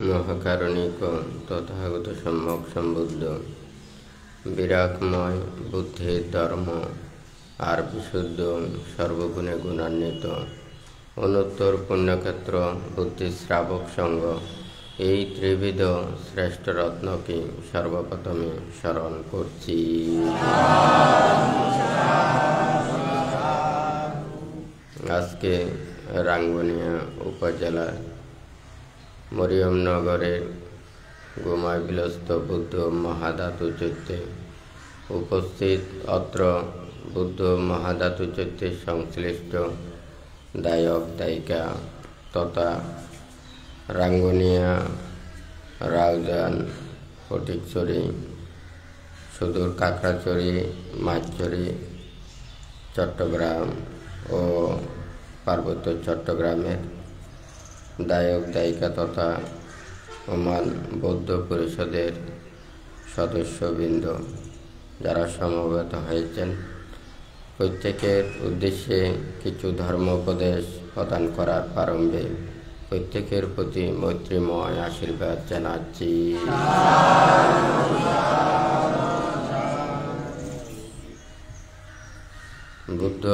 মহাকারণিক তথাগত সম্যক সম্বুদ্ধ বিরাগময় বুদ্ধির ধর্ম আর বিশুদ্ধ সর্বগুণে গুণান্বিত অনুত্তর পুণ্যক্ষেত্র বুদ্ধি শ্রাবক সঙ্গ এই ত্রিবিধ শ্রেষ্ঠ রত্নকে সর্বপ্রথমে স্মরণ করছি। আজকে রাঙ্গুনিয়া উপজেলার মরিয়মনগরের গোমাইবিলস্থ বুদ্ধ মহাধাতু চৈত্যে উপস্থিত অত্র বুদ্ধ মহাধাতু চৈত্যে সংশ্লিষ্ট দায়ক দায়িকা তথা রাঙ্গুনিয়া, রাউজান, ফটিকছড়ি, সুদূর কাকড়াছড়ি, মাছছড়ি, চট্টগ্রাম ও পার্বত্য চট্টগ্রামের দায়ক দায়িকা তথা ওমান বৌদ্ধ পরিষদের সদস্যবৃন্দ যারা সমবেত হয়েছেন, প্রত্যেকের উদ্দেশ্যে কিছু ধর্মোপদেশ প্রদান করার প্রারম্ভে প্রত্যেকের প্রতি মৈত্রীময় আশীর্বাদ জানাচ্ছি। বুদ্ধ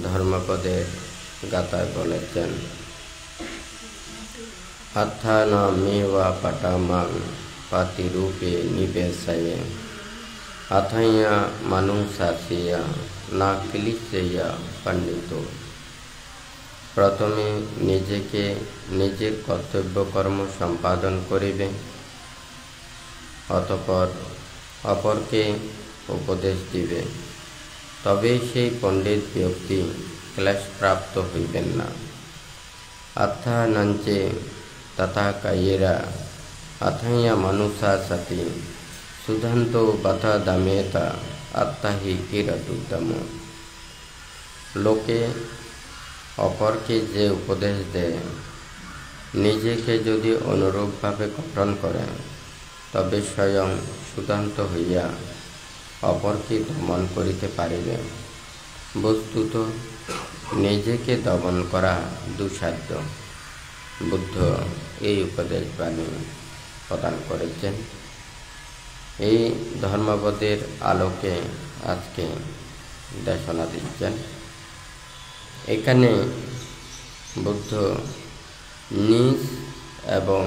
ধর্মপদের গাথায় বলেছেন, আত্থানামেবা পটামাং পাতিরূপে নিবেশয়ে আথাইয়া মানুষাসিয়া না ক্লিশেয়া পণ্ডিত। প্রথমে নিজেকে নিজের কর্তব্য কর্ম সম্পাদন করিবে, অতঃপর অপরকে উপদেশ দিবে, তবে সেই পণ্ডিত ব্যক্তি ক্লেশপ্রাপ্ত হইবেন না। আত্থানাঞ্চে তথা কায়েরা আথাইয়া মানুষা সতি সুধান্ত বথা দামেতা আত্মাহি কিরতুত্তম। লোকে অপরকে যে উপদেশ দেয়, নিজেকে যদি অনুরূপভাবে গঠন করে, তবে স্বয়ং সুধান্ত হইয়া অপরকে দমন করিতে পারিবে। বস্তুত নিজেকে দমন করা দুঃসাধ্য। বুদ্ধ এই উপদেশ বাণী প্রদান করেছেন। এই ধর্মবোধের আলোকে আজকে দেশনা দিচ্ছেন। এখানে বুদ্ধ নিজ এবং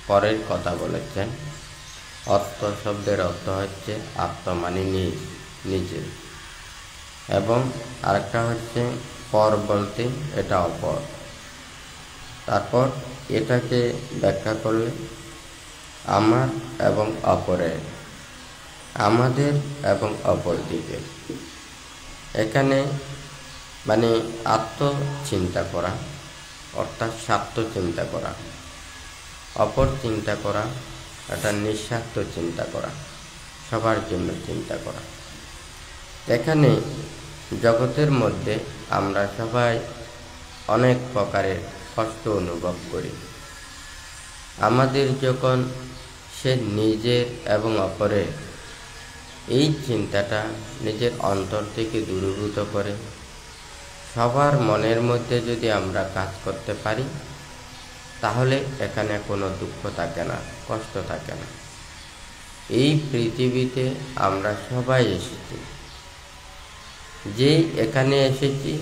পরের কথা বলেছেন। অর্থ শব্দের অর্থ হচ্ছে আত্ম মানে নিজ, নিজে, এবং আরেকটা হচ্ছে পর বলতে এটা অপর। তারপর এটাকে ব্যাখ্যা করলে আমার এবং অপরের, আমাদের এবং অপর দিকে। এখানে মানে আত্মচিন্তা করা অর্থাৎ স্বার্থ চিন্তা করা, অপর চিন্তা করা এটা নিঃস্বার্থ চিন্তা করা, সবার জন্য চিন্তা করা। এখানে জগতের মধ্যে আমরা সবাই অনেক প্রকারের কষ্ট অনুভব করি। আমাদের যখন সে নিজের এবং অপরের এই চিন্তাটা নিজের অন্তর থেকে দূরীভূত করে সবার মনের মধ্যে যদি আমরা কাজ করতে পারি, তাহলে এখানে কোনো দুঃখ থাকে না, কষ্ট থাকে না। এই পৃথিবীতে আমরা সবাই এসেছি, যে এখানে এসেছি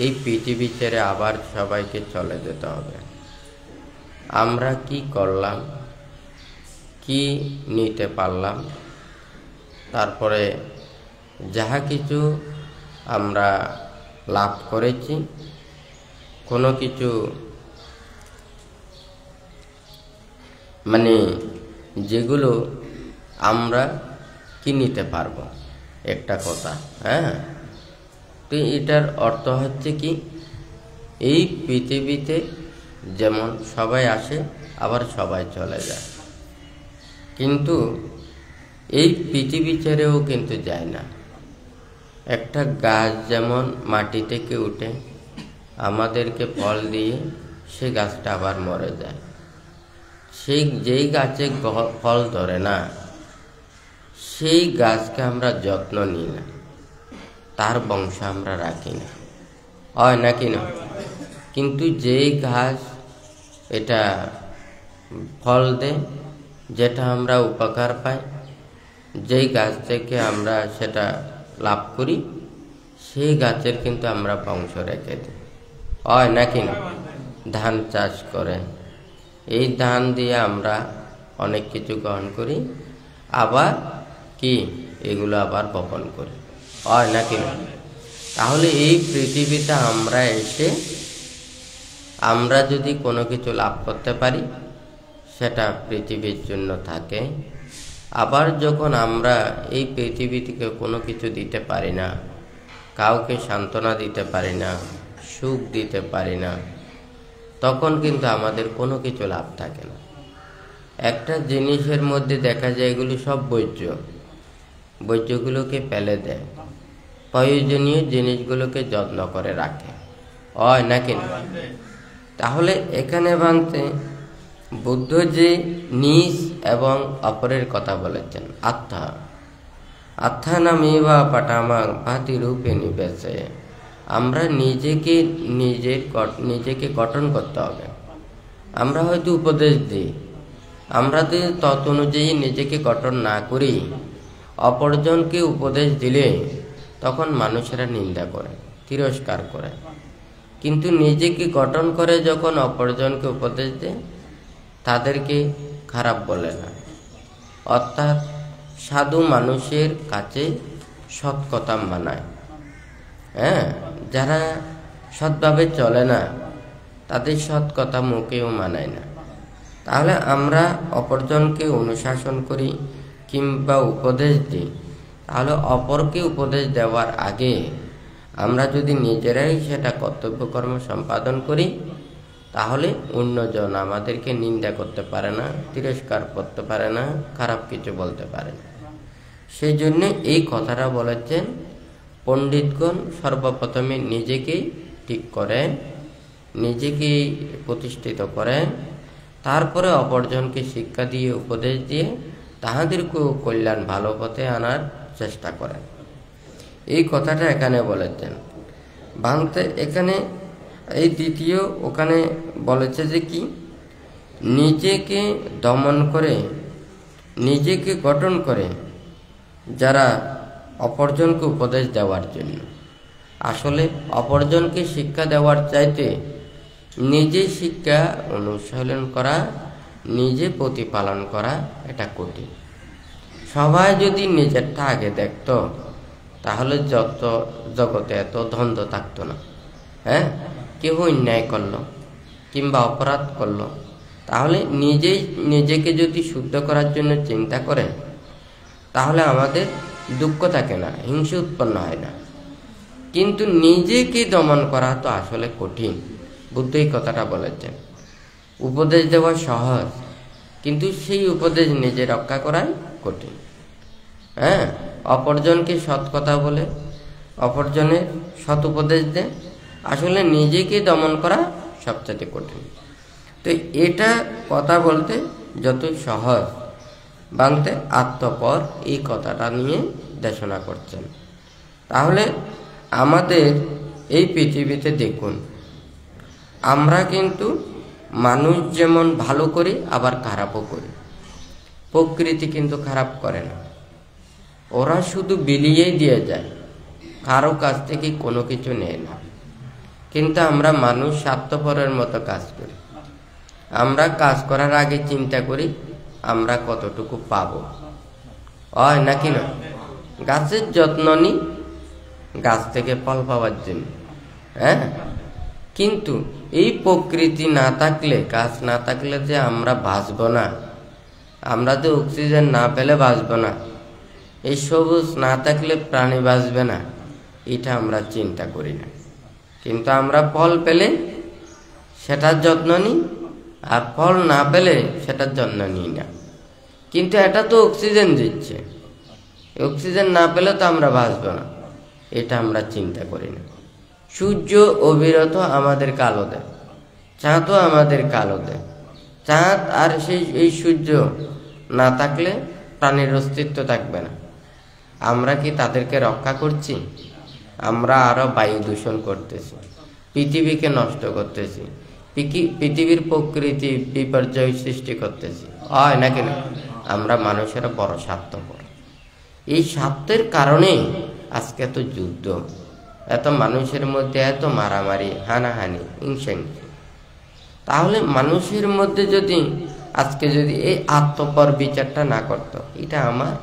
এই পৃথিবী ছেড়ে আবার সবাইকে চলে যেতে হবে। আমরা কি করলাম, কি নিতে পারলাম, তারপরে যাহা কিছু আমরা লাভ করেছি, কোনো কিছু মানে যেগুলো আমরা কি নিতে পারবো, একটা কথা। তো এটার অর্থ হচ্ছে কি, এই পৃথিবীতে যেমন সবাই আসে আবার সবাই চলে যায়, কিন্তু এই পৃথিবী ছেড়েও কিন্তু যায় না। একটা গাছ যেমন মাটি থেকে উঠে আমাদেরকে ফল দিয়ে সে গাছটা আবার মরে যায়, সেই যেই গাছে ফল ধরে না সেই গাছকে আমরা যত্ন নিই না, তার বংশ আমরা রাখি না, হয় নাকি না? কিন্তু যেই গাছ এটা ফল দেয়, যেটা আমরা উপকার পাই, যেই গাছ থেকে আমরা সেটা লাভ করি, সেই গাছের কিন্তু আমরা বংশ রেখে দিই, হয় নাকি না? ধান চাষ করে এই ধান দিয়ে আমরা অনেক কিছু গ্রহণ করি, আবার কি এগুলো আবার বপন করি, হয় নাকি না? তাহলে এই পৃথিবীতে আমরা এসে আমরা যদি কোনো কিছু লাভ করতে পারি, সেটা পৃথিবীর জন্য থাকে। আবার যখন আমরা এই পৃথিবী থেকে কোনো কিছু দিতে পারি না, কাউকে সান্ত্বনা দিতে পারি না, সুখ দিতে পারি না, তখন কিন্তু আমাদের কোনো কিছু লাভ থাকে না। একটা জিনিসের মধ্যে দেখা যায় এগুলো সব বর্জ্যগুলোকে ফেলে দেয়, প্রয়োজনীয় জিনিসগুলোকে যত্ন করে রাখে, হয় নাকি না? তাহলে এখানে বানতে বুদ্ধ যে নিজ এবং অপরের কথা বলেছেন, আত্মা নামেবা পাঠামা ভাতি রূপে নিবেশে, আমরা নিজেকে গঠন করতে হবে। আমরা হয়তো উপদেশ দিই, আমরা যদি তত অনুযায়ী নিজেকে গঠন না করি, অপরজনকে উপদেশ দিলে তখন মানুষেরা নিন্দা করে, তিরস্কার করে। কিন্তু নিজেকে গঠন করে যখন অপরজনকে উপদেশ দেয়, তাদেরকে খারাপ বলে না। অর্থাৎ সাধু মানুষের কাছে সৎ কথা মানায়, যারা সৎভাবে চলে না, তাদের সৎ কথা মুখেও মানায় না। তাহলে আমরা অপরজনকে অনুশাসন করি কিংবা উপদেশ দিই, তাহলে অপরকে উপদেশ দেওয়ার আগে আমরা যদি নিজেরাই সেটা কর্তব্যকর্ম সম্পাদন করি, তাহলে অন্যজন আমাদেরকে নিন্দা করতে পারে না, তিরস্কার করতে পারে না, খারাপ কিছু বলতে পারে না। সেই জন্য এই কথাটা বলেছেন, পণ্ডিতগণ সর্বপ্রথমে নিজেকেই ঠিক করেন, নিজেকেই প্রতিষ্ঠিত করেন, তারপরে অপরজনকে শিক্ষা দিয়ে উপদেশ দিয়ে তাহাদেরকেও কল্যাণ ভালো পথে আনার চেষ্টা করেন। এই কথাটা এখানে বলেছেন। ভাঙতে এখানে এই দ্বিতীয় ওখানে বলেছে যে কি, নিজেকে দমন করে, নিজেকে গঠন করে যারা অপরজনকে উপদেশ দেওয়ার জন্য। আসলে অপরজনকে শিক্ষা দেওয়ার চাইতে নিজে শিক্ষা অনুশীলন করা, নিজে প্রতিপালন করা এটা কঠিন। সবাই যদি নিজেরটা আগে দেখত, তাহলে জগতে এত দ্বন্দ্ব থাকতো না। কেউ অন্যায় করলো কিংবা অপরাধ করলো, তাহলে নিজেকে যদি শুদ্ধ করার জন্য চিন্তা করে, তাহলে আমাদের দুঃখ থাকে না, হিংসা উৎপন্ন হয় না। কিন্তু নিজেকে দমন করা তো আসলে কঠিন। বুদ্ধ এই কথাটা বলেছেন। উপদেশ দেওয়া সহজ, কিন্তু সেই উপদেশ নিজে রক্ষা করাই কঠিন। অপরজনকে সৎ কথা বলে, অপরজনের সৎ উপদেশ দেয়, আসলে নিজেকে দমন করা সবচেয়ে কঠিন। তো এটা কথা বলতে যত সহজ, বাংতে আত্মপর এই কথাটা নিয়ে দেশনা করছেন। তাহলে আমাদের এই পৃথিবীতে দেখুন, আমরা কিন্তু মানুষ যেমন ভালো করি আবার খারাপও করি। প্রকৃতি কিন্তু খারাপ করে না, ওরা শুধু বিলিয়েই দিয়ে যায়, কারো কাছ থেকে কোনো কিছু নেয় না। কিন্তু আমরা মানুষ স্বার্থপরের মতো কাজ করি। আমরা কাজ করার আগে চিন্তা করি আমরা কতটুকু পাবো, হয় নাকি না? গাছের যত্ন নিই গাছ থেকে ফল পাওয়ার জন্য, কিন্তু এই প্রকৃতি না থাকলে, গাছ না থাকলে যে আমরা বাঁচব না, আমরা যে অক্সিজেন না পেলে বাঁচব না, এই সবুজ না থাকলে প্রাণী বাঁচবে না, এটা আমরা চিন্তা করি না। কিন্তু আমরা ফল পেলে সেটার যত্ন নিই, আর ফল না পেলে সেটার যত্ন নিই না। কিন্তু এটা তো অক্সিজেন দিচ্ছে, অক্সিজেন না পেলে তো আমরা বাঁচব না, এটা আমরা চিন্তা করি না। সূর্য অবিরত আমাদের কালো দেয়, চাঁদও আমাদের কালো দেয়। চাঁদ আর এই সূর্য না থাকলে প্রাণীর অস্তিত্ব থাকবে না। আমরা কি তাদেরকে রক্ষা করছি? আমরা আরো বায়ু দূষণ করতেছি, পৃথিবীকে নষ্ট করতেছি। পৃথিবীর প্রকৃতি বিপর্যয় সৃষ্টি করতেছি, হয় নাকি না? আমরা মানুষেরা বড় স্বার্থপর। এই স্বার্থের কারণে আজকে এত যুদ্ধ, এত মানুষের মধ্যে এত মারামারি, হানাহানি, হিংসাহিংসি। তাহলে মানুষের মধ্যে যদি আজকে যদি এই আত্মপর বিচারটা না করতো, এটা আমার,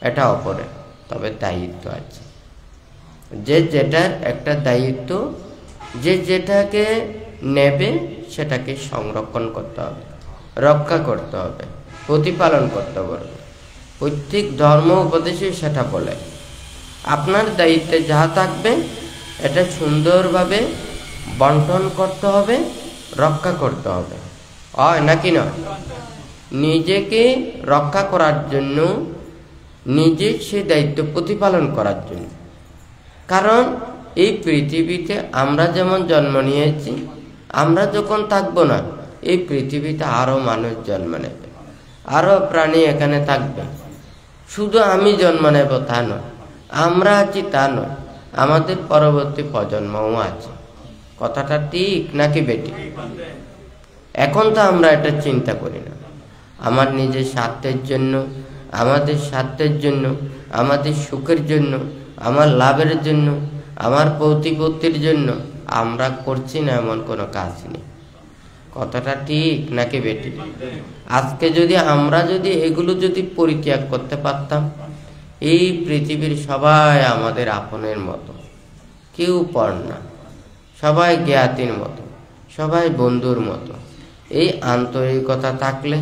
এটা অপরের, তবে দায়িত্ব আছে। যে যেটার একটা দায়িত্ব, যে যেটাকে নেবে সেটাকে সংরক্ষণ করতে হবে, রক্ষা করতে হবে, প্রতিপালন করতে হবে। প্রত্যেক ধর্ম উপদেশে সেটা বলে আপনার দায়িত্বে যা থাকবে এটা সুন্দরভাবে বন্টন করতে হবে, রক্ষা করতে হবে, হয় নাকি নয়? নিজেকে রক্ষা করার জন্য, নিজে সে দায়িত্ব প্রতিপালন করার জন্য। কারণ এই পৃথিবীতে আমরা যেমন জন্ম নিয়েছি, আমরা যখন থাকবো না, এই পৃথিবীতে আরো মানুষ জন্ম নেবে, আরো প্রাণী এখানে থাকবে। শুধু আমি জন্ম নেব তা নয়, আমরা আছি তা নয়, আমাদের পরবর্তী প্রজন্মও আছে। কথাটা ঠিক নাকি বেটি? এখন তো আমরা এটা চিন্তা করি না। আমার নিজের স্বার্থের জন্য, আমাদের স্বার্থের জন্য, আমাদের সুখের জন্য, আমার লাভের জন্য, আমার প্রতিপত্তির জন্য আমরা করছি না এমন কোনো কাজ নেই। কথাটা ঠিক নাকি বেটি? আজকে যদি আমরা এগুলো পরিত্যাগ করতে পারতাম, এই পৃথিবীর সবাই আমাদের আপনের মতো, কেউ পর না, সবাই জ্ঞাতির মতো, সবাই বন্ধুর মতো, এই আন্তরিকতা থাকলে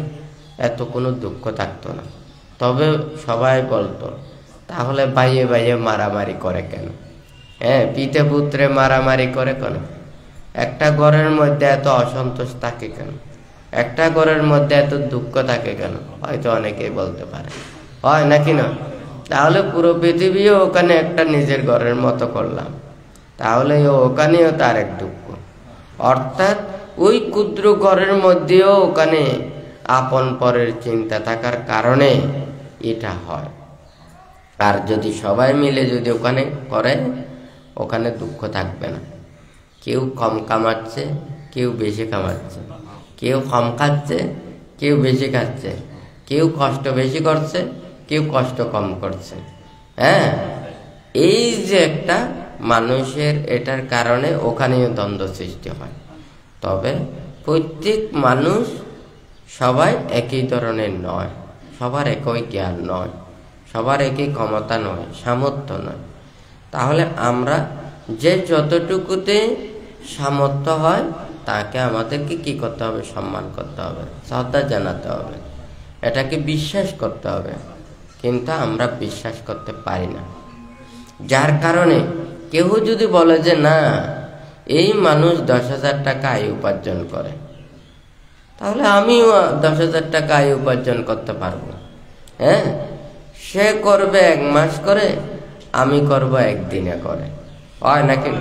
এত কোনো দুঃখ থাকতো না। তবে সবাই বলতো, তাহলে বাইয়ে বাইয়ে মারামারি করে কেন? পিতা পুত্রে মারামারি করে কেন? একটা ঘরের মধ্যে এত অসন্তোষ থাকে কেন? একটা ঘরের মধ্যে এত দুঃখ থাকে কেন? হয়তো অনেকেই বলতে পারে, হয় নাকি না? তাহলে পুরো পৃথিবীও ওখানে একটা নিজের ঘরের মতো করলাম, তাহলে ওখানেও তার এক দুঃখ। অর্থাৎ ওই ক্ষুদ্র ঘরের মধ্যেও ওখানে আপন পরের চিন্তা থাকার কারণে এটা হয়। আর যদি সবাই মিলে ওখানে করে, ওখানে দুঃখ থাকবে না। কেউ কম কামাচ্ছে, কেউ বেশি কামাচ্ছে, কেউ কম খাচ্ছে, কেউ বেশি খাচ্ছে, কেউ কষ্ট বেশি করছে, কেউ কষ্ট কম করছে। এই যে একটা মানুষের, এটার কারণে ওখানেও দ্বন্দ্ব সৃষ্টি হয়। তবে প্রত্যেক মানুষ সবাই একই ধরনের নয়, সবার একই জ্ঞান নয়, সবার একই ক্ষমতা নয়, সামর্থ্য নয়। তাহলে আমরা যে যতটুকুতে সামর্থ্য হয় তাকে আমাদেরকে কি করতে হবে? সম্মান করতে হবে, শ্রদ্ধা জানাতে হবে, এটাকে বিশ্বাস করতে হবে। কিন্তু আমরা বিশ্বাস করতে পারি না, যার কারণে কেউ যদি বলে যে না, এই মানুষ 10,000 টাকা আয় উপার্জন করে, তাহলে আমিও 10,000 টাকা আয় উপার্জন করতে পারবো। সে করবে 1 মাস করে, আমি করব 1 দিনে করে, হয় নাকি?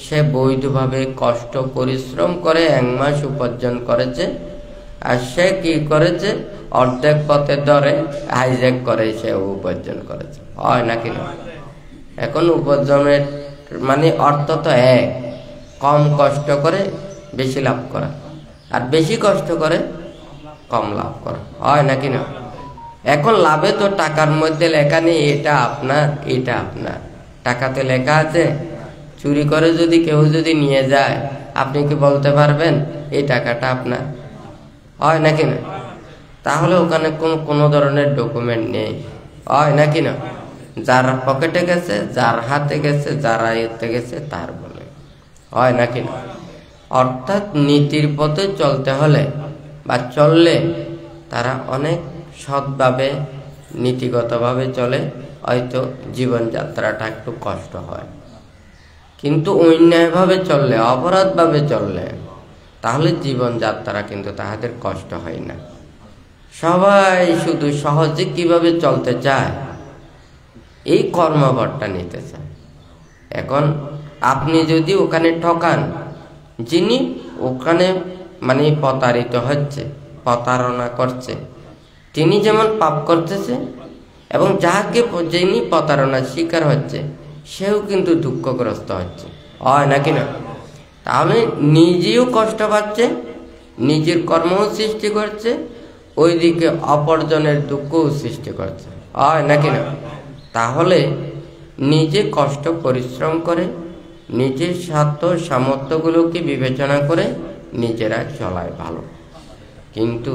সে বৈধভাবে কষ্ট পরিশ্রম করে 1 মাস উপার্জন করেছে, আর সে কি করেছে? অর্ধেক পথে ধরে হাইজ্যাক করে সে উপার্জন করেছে, হয় নাকি না? এখন উপার্জনের মানে অর্থ তো এক, কম কষ্ট করে বেশি লাভ করা, আর বেশি কষ্ট করে কম লাভ করা, হয় নাকি না? এখন লাভে তো টাকার মধ্যে লেখা নেই এটা আপনার, এটা আপনার। টাকাতে লেখা আছে, চুরি করে যদি কেউ নিয়ে যায়, আপনি কি বলতে পারবেন এই টাকাটা আপনার? হয় নাকি না? তাহলে ওখানে কোনো ধরনের ডকুমেন্ট নেই, হয় নাকি না? যার পকেটে গেছে, যার হাতে গেছে, যার আয়ত্তে গেছে তার বলে, হয় নাকি না? অর্থাৎ নীতির পথে চলতে হলে বা চললে তারা অনেক সৎভাবে, নীতিগতভাবে চলে, হয়তো জীবনযাত্রাটা একটু কষ্ট হয়। কিন্তু অন্যায়ভাবে চললে, অপরাধভাবে চললে, তাহলে জীবনযাত্রা কিন্তু তাহাদের কষ্ট হয় না। সবাই শুধু সহজে কিভাবে চলতে চায়, এই কর্মভারটা নিতে চায়। এখন আপনি যদি ওখানে ঠকান, যিনি ওখানে মানে প্রতারিত হচ্ছে, প্রতারণা করছে, তিনি যেমন পাপ করতেছে, এবং যাকে যিনি প্রতারণার শিকার হচ্ছে সেও কিন্তু দুঃখগ্রস্ত হচ্ছে, হয় নাকি না? তাহলে নিজেও কষ্ট পাচ্ছে, নিজের কর্মও সৃষ্টি করছে, ওইদিকে অপরজনের দুঃখও সৃষ্টি করছে, হয় নাকি না? তাহলে নিজে কষ্ট পরিশ্রম করে নিজের স্বার্থ সামর্থ্যগুলোকে বিবেচনা করে নিজেরা চলায় ভালো। কিন্তু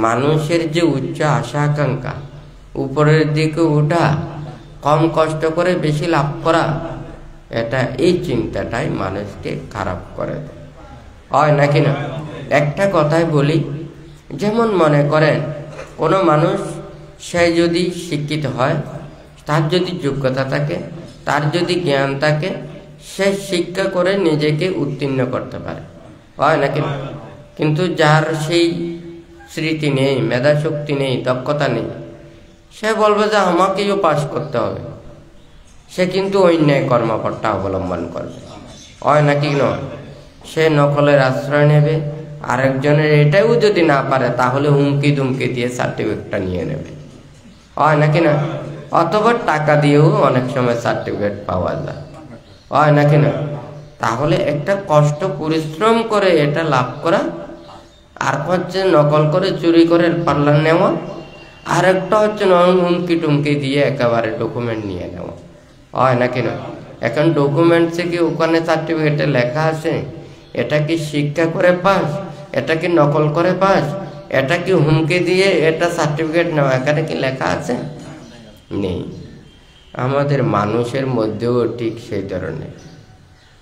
মানুষের যে উচ্চ আশা আকাঙ্ক্ষা, উপরের দিকে ওঠা, কম কষ্ট করে বেশি লাভ করা, এই চিন্তাটাই মানুষকে খারাপ করে দেয়, হয় নাকি না? একটা কথাই বলি, যেমন মনে করেন কোনো মানুষ, সে যদি শিক্ষিত হয়, তার যদি যোগ্যতা থাকে, তার যদি জ্ঞান থাকে, সে শিক্ষা করে নিজেকে উত্তীর্ণ করতে পারে, হয় নাকি না? কিন্তু যার সেই স্মৃতি নেই, মেধাশক্তি নেই, দক্ষতা নেই, সে বলবে যে আমাকেও পাস করতে হবে, সে কিন্তু অন্যায় কর্মপন্থা অবলম্বন করবে, হয় নাকি নয়? সে নকলের আশ্রয় নেবে, আরেকজনের এটাও যদি না পারে তাহলে হুমকি দুমকি দিয়ে সার্টিফিকেটটা নিয়ে নেবে, হয় নাকি না? অথবা টাকা দিয়েও অনেক সময় সার্টিফিকেট পাওয়া যায়, হয় নাকি না? তাহলে একটা কষ্ট পরিশ্রম করে এটা লাভ করা, আর হচ্ছে নকল করে চুরি করে পাল্লা নেওয়া, আর একটা হচ্ছে হুমকি টুমকি দিয়ে একেবারে ডকুমেন্ট নিয়ে নেওয়া, হয় নাকি না? এখন ডকুমেন্টসে কি ওখানে সার্টিফিকেটে লেখা আছে এটা কি শিক্ষা করে পাস, এটা কি নকল করে পাস, এটা কি হুমকি দিয়ে এটা সার্টিফিকেট নেওয়া, এখানে কি লেখা আছে? নেই। আমাদের মানুষের মধ্যেও ঠিক সেই ধরনের,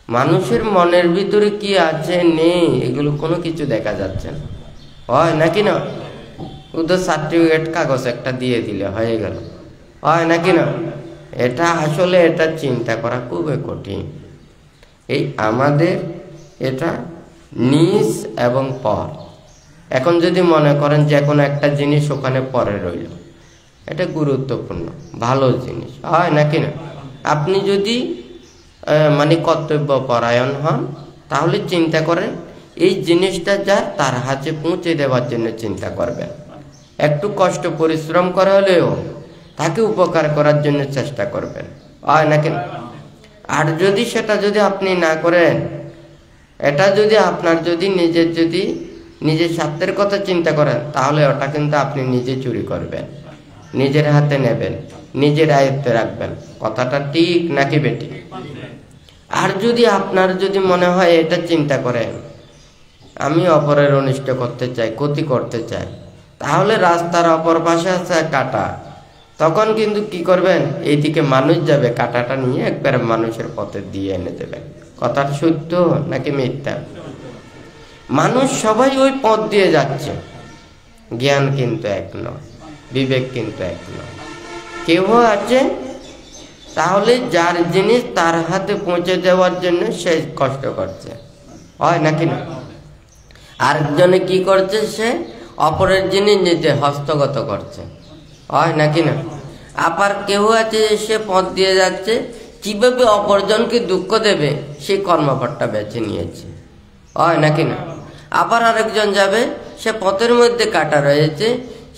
মানুষের মনের ভিতরে কি আছে নেই এগুলো কোনো কিছু দেখা যাচ্ছে না, হয় নাকি না? ওদের সার্টিফিকেট কাগজ একটা দিয়ে দিলে হয়ে গেল, হয় নাকি না? এটা আসলে এটা চিন্তা করা খুবই কঠিন। এই আমাদের এটা নিজ এবং পর। এখন যদি মনে করেন যে কোনো একটা জিনিস ওখানে পরে রইল, এটা গুরুত্বপূর্ণ ভালো জিনিস, হয় নাকি না? আপনি যদি মানে কর্তব্য পরায়ণ হন, তাহলে চিন্তা করেন এই জিনিসটা যার তার হাতে পৌঁছে দেওয়ার জন্য চিন্তা করবেন, একটু কষ্ট পরিশ্রম করা হলেও তাকে উপকার করার জন্য চেষ্টা করবেন, হয় নাকি? আর যদি সেটা যদি আপনি না করেন, এটা যদি আপনার যদি নিজের স্বার্থের কথা চিন্তা করেন, তাহলে ওটা কিন্তু আপনি নিজে চুরি করবেন, নিজের হাতে নেবেন, নিজের আয়ত্তে রাখবেন। কথাটা ঠিক নাকি বেটি? আর যদি আপনার যদি মনে হয় এটা চিন্তা করেন আমি অপরের অনিষ্ট করতে চাই, ক্ষতি করতে চাই, তাহলে রাস্তার অপর পাশে আছে কাঁটা, তখন কিন্তু কি করবেন, এইদিকে মানুষ যাবে, কাঁটাটা নিয়ে একবার মানুষের পথে দিয়ে এনে দেবেন। কথাটা সত্য নাকি মিথ্যা? মানুষ সবাই ওই পথ দিয়ে যাচ্ছে, জ্ঞান কিন্তু এক নয়, বিবেক কিন্তু এক নয়। কেউ আছে তাহলে যার জিনিস তার হাতে পৌঁছে দেওয়ার জন্য সে কষ্ট করছে, হয় নাকি না? আরেকজনে কি করছে, সে অপরের জিনিস নিজে হস্তগত করছে, হয় নাকি না? আবার কেউ আছে সে পথ দিয়ে যাচ্ছে, কিভাবে অপরজনকে দুঃখ দেবে সেই কর্মপথটা বেছে নিয়েছে, হয় নাকি না? আবার আরেকজন যাবে, সে পথের মধ্যে কাঁটা রয়েছে,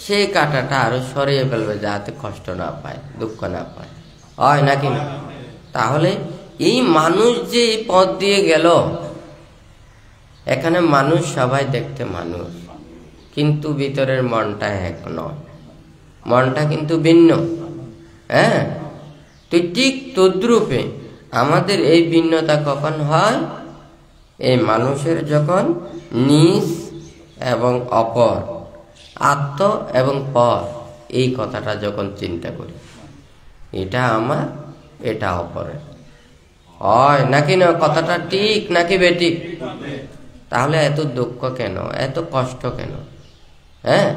সেই কাঁটাটা আরো সরিয়ে ফেলবে যাতে কষ্ট না পায়, দুঃখ না পায়, হয় নাকি না? তাহলে এই মানুষ যে এই পথ দিয়ে গেল, এখানে মানুষ সবাই দেখতে মানুষ, কিন্তু ভিতরের মনটা এক নয়, মনটা কিন্তু ভিন্ন। হ্যাঁ, তো ঠিক তদ্রূপে আমাদের এই ভিন্নতা কখন হয়, এই মানুষের যখন নিজ এবং অপর, আত্ম এবং পর, এই কথাটা যখন চিন্তা করি, এটা আমার, এটা অপরের, হয় নাকি না? কথাটা ঠিক নাকি বেঠিক? তাহলে এত দুঃখ কেন, এত কষ্ট কেন? হ্যাঁ,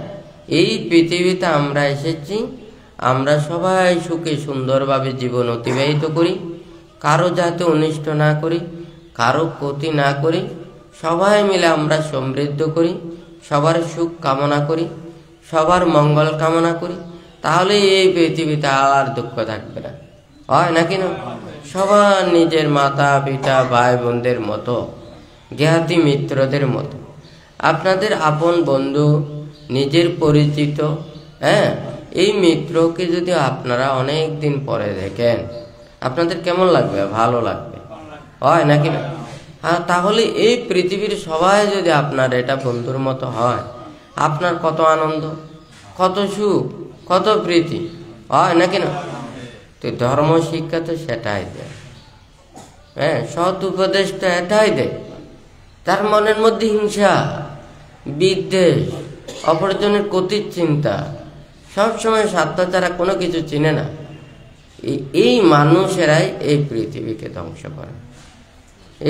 এই পৃথিবীতে আমরা এসেছি, আমরা সবাই সুখে সুন্দরভাবে জীবন অতিবাহিত করি, কারো যাতে অনিষ্ট না করি, কারো ক্ষতি না করি, সবাই মিলে আমরা সমৃদ্ধ করি, সবার সুখ কামনা করি, সবার মঙ্গল কামনা করি, তাহলে এই পৃথিবীতে আর দুঃখ থাকবে না, হয় নাকি না? সবার নিজের মাতা পিতা ভাই বোনদের মতো, জ্ঞাতি মিত্রদের মতো, আপনাদের আপন বন্ধু, নিজের পরিচিত, হ্যাঁ, এই মিত্রকে যদি আপনারা অনেক দিন পরে দেখেন, আপনাদের কেমন লাগবে? ভালো লাগবে, হয় নাকি না? তাহলে এই পৃথিবীর সবাই যদি আপনার এটা বন্ধুর মতো হয়, আপনার কত আনন্দ, কত সুখ, কত প্রীতি হয় নাকি না? তো ধর্ম শিক্ষা তো সেটাই দেয়। সৎ উপদেশটা এটাই দেয়। তার মনের মধ্যে হিংসা, বিদ্বেষ, অপরজনের ক্ষতির চিন্তা, সবসময় স্বার্থ ছাড়া কোনো কিছু চিনে না, এই মানুষেরাই এই পৃথিবীকে ধ্বংস করে।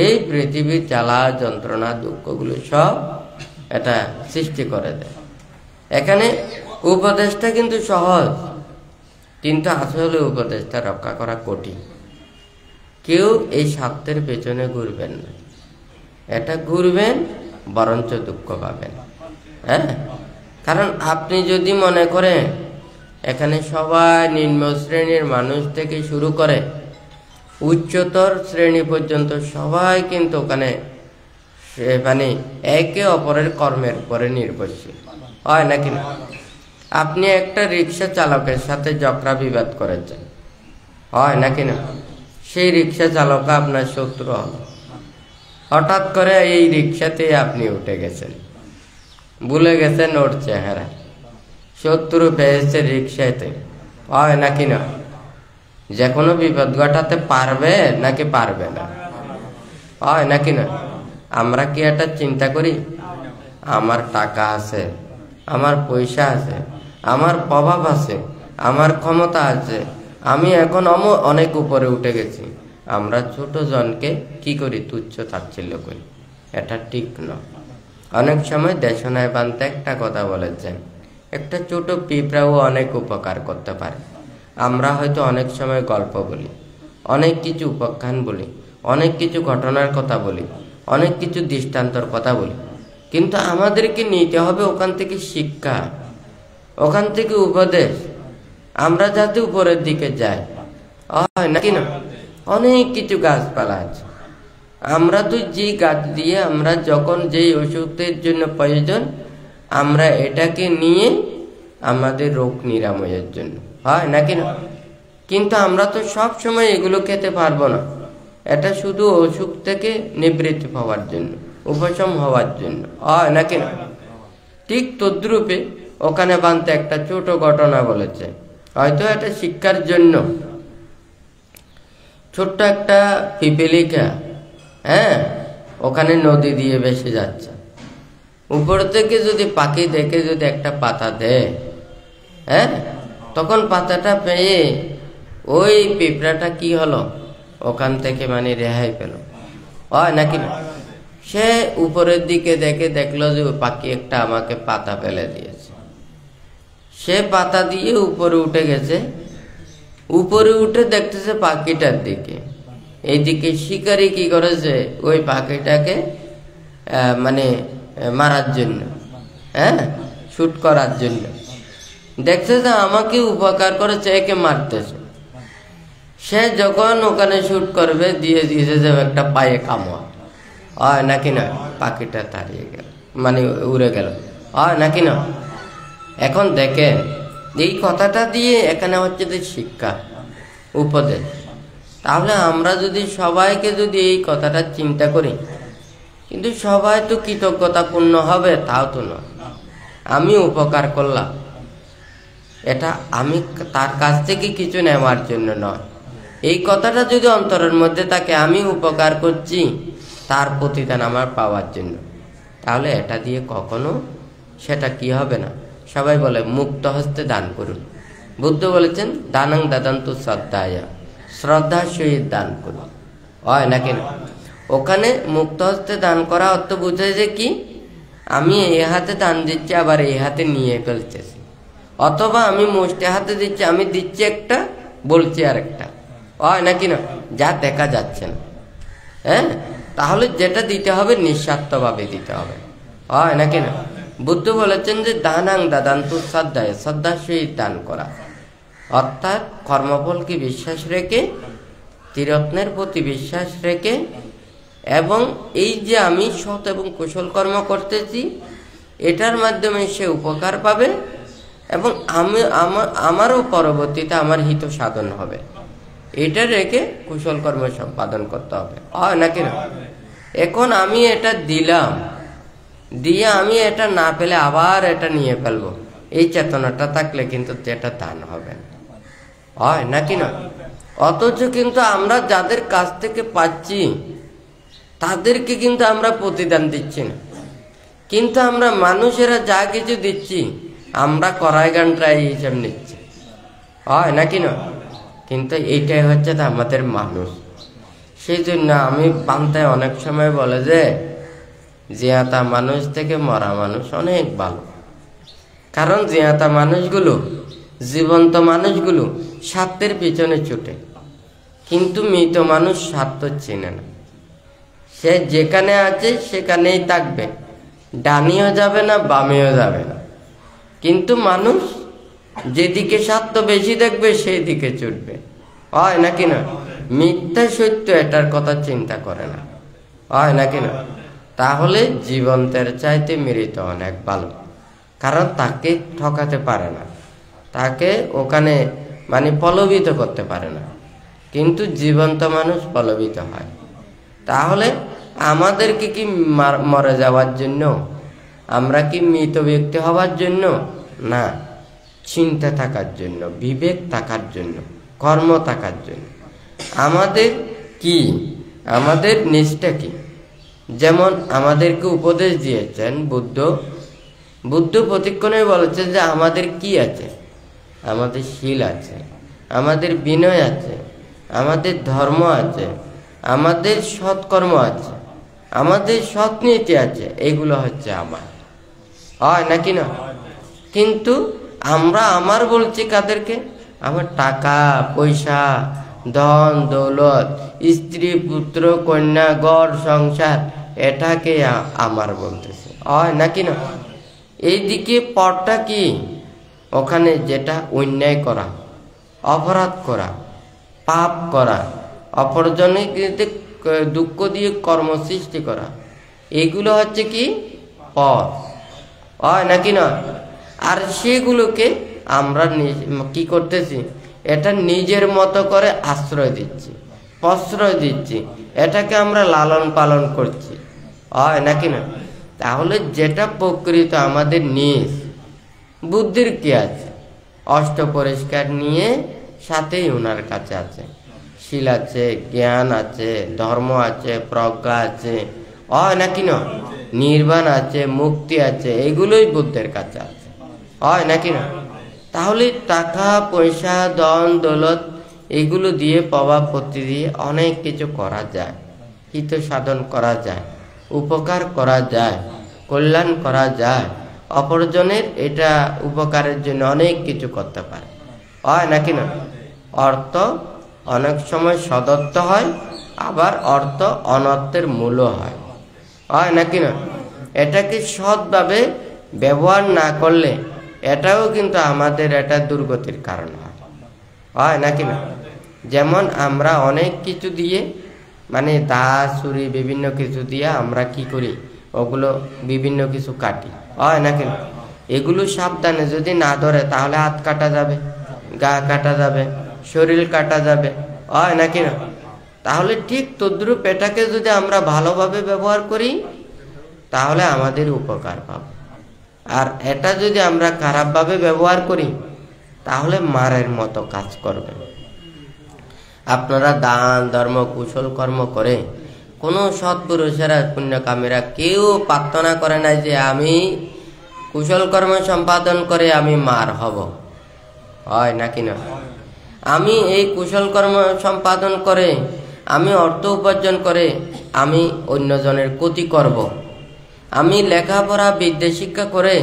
এই পৃথিবীর জ্বালা যন্ত্রণা দুঃখগুলো সব এটা সৃষ্টি করে দেয়। এখানে উপদেশটা কিন্তু সহজ, কিন্তু আসলে উপদেশটা রক্ষা করা কঠিন। কেউ এই স্বার্থের পেছনে ঘুরবেন না, এটা ঘুরবেন বরঞ্চ দুঃখ পাবেন। কারণ আপনি যদি মনে করেন এখানে সবাই নিম্ন শ্রেণীর মানুষ থেকে শুরু করে উচ্চতর শ্রেণী পর্যন্ত সবাই কিন্তু ওখানে মানে একে অপরের কর্মের উপরে নির্ভরশীল হয় নাকি না? আপনি একটা রিক্সা চালকের সাথে ঝগড়া বিবাদ করেছেন, হয় নাকি না? সেই রিক্সা চালক আপনার শত্রু হল, হঠাৎ করে এই রিক্সাতেই আপনি উঠে গেছেন, ভুলে গেছেন ওর চেহারা, শত্রু পেয়েছে রিক্সাতে, হয় নাকি না? যে কোনো বিপদ ঘটাতে পারবে নাকি পারবে না, হয় নাকি না? আমরা কি এটা চিন্তা করি? আমার টাকা আছে, আমার পয়সা আছে, আমার প্রভাব আছে, আমার ক্ষমতা আছে, আমি এখন অনেক উপরে উঠে গেছি, আমরা ছোট জনকে কি করি? তুচ্ছ তাচ্ছিল্য করি। এটা ঠিক নয়। অনেক সময় দেশনায় বানতে একটা কথা বলেছেন, একটা ছোট পিঁপড়াও অনেক উপকার করতে পারে। আমরা হয়তো অনেক সময় গল্প বলি, অনেক কিছু উপাখ্যান বলি, অনেক কিছু ঘটনার কথা বলি, অনেক কিছু দৃষ্টান্তর কথা বলি, কিন্তু আমাদেরকে নিতে হবে ওখান থেকে শিক্ষা, ওখান থেকে উপদেশ, আমরা যাতে উপরের দিকে যাই, হয় নাকি না? অনেক কিছু গাছপালা আছে, আমরা তো যে গাছ দিয়ে আমরা যখন যেই ওষুধের জন্য প্রয়োজন আমরা এটাকে নিয়ে আমাদের রোগ নিরাময়ের জন্য, হয় নাকি না? কিন্তু আমরা তো সব সময় এগুলো খেতে পারবো না, এটা শুধু অসুখ থেকে নিবৃত্তি হওয়ার জন্য, উপশম হওয়ার জন্য, হয় নাকি না? ঠিক তদ্রূপে ওখানে বানতে একটা ছোট ঘটনা বলেছে, হয়তো এটা শিক্ষার জন্য। ছোট্ট একটা পিপিলিকা ওখানে নদী দিয়ে ভেসে যাচ্ছে, উপর থেকে যদি পাখি দেখে যদি একটা পাতা দেয়, তখন পাতাটা পেয়ে ওই পিঁপড়াটা কি হলো, ওখান থেকে মানে রেহাই পেল, হয় নাকি না? সে উপরের দিকে দেখে দেখলো যে পাখি একটা আমাকে পাতা ফেলে দিয়েছে, সে পাতা দিয়ে উপরে উঠে গেছে, উপরে উঠে দেখতেছে পাখিটার দিকে, এইদিকে শিকারি কি করেছে, ওই পাখিটাকে মানে মারার জন্য, শুট করার জন্য, দেখছে যে আমাকে উপকার করেছে, একে মারতেছে। সে যখন ওখানে শুট করবে দিয়ে দিয়েছে যে একটা পায়ে কামড়, হয় নাকি না? পাখিটা তাড়িয়ে গেল, মানে উড়ে গেল, হয় নাকি না? এখন দেখেন এই কথাটা দিয়ে এখানে হচ্ছে যে শিক্ষা, উপদেশ। তাহলে আমরা যদি সবাইকে যদি এই কথাটা চিন্তা করি, কিন্তু সবাই তো কৃতজ্ঞতাপূর্ণ হবে তাও তো নয়। আমি উপকার করলাম, এটা আমি তার কাছ থেকে কিছু নেওয়ার জন্য নয়, এই কথাটা যদি অন্তরের মধ্যে থাকে আমি উপকার করছি তার প্রতিদান আমার পাওয়ার জন্য, তাহলে এটা দিয়ে কখনো সেটা কি হবে না। সবাই বলে মুক্ত হস্তে দান করুন, বুদ্ধ বলেছেন দানাং দাদান্তু শ্রদ্ধায়া, শ্রদ্ধার সহিত দান করুন, হয় নাকি না? ওখানে মুক্ত হস্তে দান করা অর্থ বুঝে যে কি, আমি এই হাতে দান দিচ্ছি আবার এই হাতে নিয়ে ফেলতেছি, অথবা আমি মুষ্টি হাতে দিচ্ছি, আমি দিচ্ছি একটা বলছি আর একটা, হয় নাকি না? যা দেখা যাচ্ছে না, তাহলে যেটা দিতে হবে নিঃস্বার্থভাবে দিতে হবে, হয় নাকি না? বুদ্ধ বলেছেন যে দানাং দাদান্তু শ্রদ্ধায়, শ্রদ্ধার সহিত দান করা, অর্থাৎ কর্মফলকে বিশ্বাস রেখে, ত্রিরত্নের প্রতি বিশ্বাস রেখে, এবং এই যে আমি সৎ এবং কুশল কর্ম করতেছি এটার মাধ্যমে সে উপকার পাবে এবং আমারও পরবর্তীতে আমার হিত সাধন হবে, এটা রেখে কুশল কর্ম সম্পাদন করতে হবে, হয় নাকি না? এখন আমি এটা দিলাম, দিয়ে আমি এটা না পেলে আবার এটা নিয়ে ফেলবো, এই চেতনাটা থাকলে কিন্তু এটা দান হবে না, হয় নাকি না? অথচ কিন্তু আমরা যাদের কাছ থেকে পাচ্ছি তাদেরকে কিন্তু আমরা প্রতিদান দিচ্ছি না, কিন্তু আমরা মানুষেরা যা কিছু দিচ্ছি আমরা কড়াই গানটাই হিসাব নিচ্ছি, হয় নাকি না? কিন্তু এইটাই হচ্ছে আমাদের মানুষ। সেই জন্য আমি পান্তায় অনেক সময় বলে যে জিয়াতা মানুষ থেকে মরা মানুষ অনেক ভালো। কারণ জিয়াতা মানুষগুলো, জীবন্ত মানুষগুলো স্বার্থের পিছনে ছুটে, কিন্তু মৃত মানুষ স্বার্থ চেনে না। সে যেখানে আছে সেখানেই থাকবে, ডানিও যাবে না বামেও যাবে না। কিন্তু মানুষ যেদিকে স্বার্থ বেশি দেখবে সেই দিকে ছুটবে, হয় নাকি না? মিথ্যা সত্য এটার কথা চিন্তা করে না, হয় নাকি না? তাহলে জীবন্তের চাইতে মৃত অনেক ভালো, কারণ তাকে ঠকাতে পারে না, তাকে ওখানে প্রলোভিত করতে পারে না, কিন্তু জীবন্ত মানুষ প্রলোভিত হয়। তাহলে আমাদেরকে কি মরে যাওয়ার জন্য, আমরা কি মৃত ব্যক্তি হওয়ার জন্য না, চিন্তা থাকার জন্য, বিবেক থাকার জন্য, কর্ম থাকার জন্য। আমাদের কি, আমাদের নিষ্ঠা কি? যেমন আমাদেরকে উপদেশ দিয়েছেন বুদ্ধ প্রতিক্ষণে বলেছেন যে আমাদের কি আছে, আমাদের শীল আছে, আমাদের বিনয় আছে, আমাদের ধর্ম আছে, আমাদের সৎকর্ম আছে, আমাদের সৎনীতি আছে, এগুলো হচ্ছে আমার, হয় নাকি না? কিন্তু আমরা আমার বলছি কাদেরকে? আমার টাকা পয়সা, ধন দৌলত, স্ত্রী পুত্র কন্যা ঘর সংসার, এটাকে আমার বলতেছে, হয় নাকি না? এইদিকে পরটা কি? ওখানে যেটা অন্যায় করা, অপরাধ করা, পাপ করা, অপরজনের দুঃখ দিয়ে কর্ম সৃষ্টি করা, এগুলো হচ্ছে কি পর, হয় নাকি না? আর সেগুলোকে আমরা কি করতেছি? এটা নিজের মতো করে আশ্রয় দিচ্ছি, প্রশ্রয় দিচ্ছি, এটাকে আমরা লালন পালন করছি, হয় নাকি না? তাহলে যেটা প্রকৃত আমাদের নিজ বুদ্ধির কি আছে? অষ্ট পরিষ্কার নিয়ে সাথেই ওনার কাছে আছে, শীল আছে, জ্ঞান আছে, ধর্ম আছে, প্রজ্ঞা আছে, হয় নাকি না? নির্বাণ আছে, মুক্তি আছে, এগুলোই বুদ্ধের কাছে আছে, হয় নাকি না? তাহলে টাকা পয়সা ধন দৌলত এগুলো দিয়ে প্রভাব প্রতি দিয়ে অনেক কিছু করা যায়, হিত সাধন করা যায়, উপকার করা যায়, কল্যাণ করা যায়, অপরজনের এটা উপকারের জন্য অনেক কিছু করতে পারে, হয় নাকি না? অর্থ অনেক সময় সদর্থ হয়, আবার অর্থ অনর্থের মূল্য হয়, হয় নাকি না? এটাকে সৎভাবে ব্যবহার না করলে এটাও কিন্তু আমাদের এটা দুর্গতির কারণ হয়, হয় নাকি না? যেমন আমরা অনেক কিছু দিয়ে দা ছুরি বিভিন্ন কিছু দিয়ে আমরা কি করি, ওগুলো বিভিন্ন কিছু কাটি, হয় নাকি না? এগুলো সাবধানে যদি না ধরে তাহলে হাত কাটা যাবে, গা কাটা যাবে, শরীর কাটা যাবে, হয় নাকি না? তাহলে ঠিক তদ্রূপ এটাকে যদি আমরা ভালোভাবে ব্যবহার করি তাহলে আমাদের উপকার পাবো, আর এটা যদি আমরা খারাপভাবে ব্যবহার করি তাহলে মারের মতো কাজ করবে। আপনারা দান ধর্ম কুশল কর্ম করে কোনো সৎপুরুষেরা পুণ্যকামীরা কেউ প্রার্থনা করে নাই যে আমি কুশল কর্ম সম্পাদন করে আমি মার হব, হয় নাকি না? আমি এই কুশল কর্ম সম্পাদন করে আমি অর্থ উপার্জন করে আমি অন্যজনের ক্ষতি করব, আমি লেখাপড়া বিদ্যা শিক্ষা করে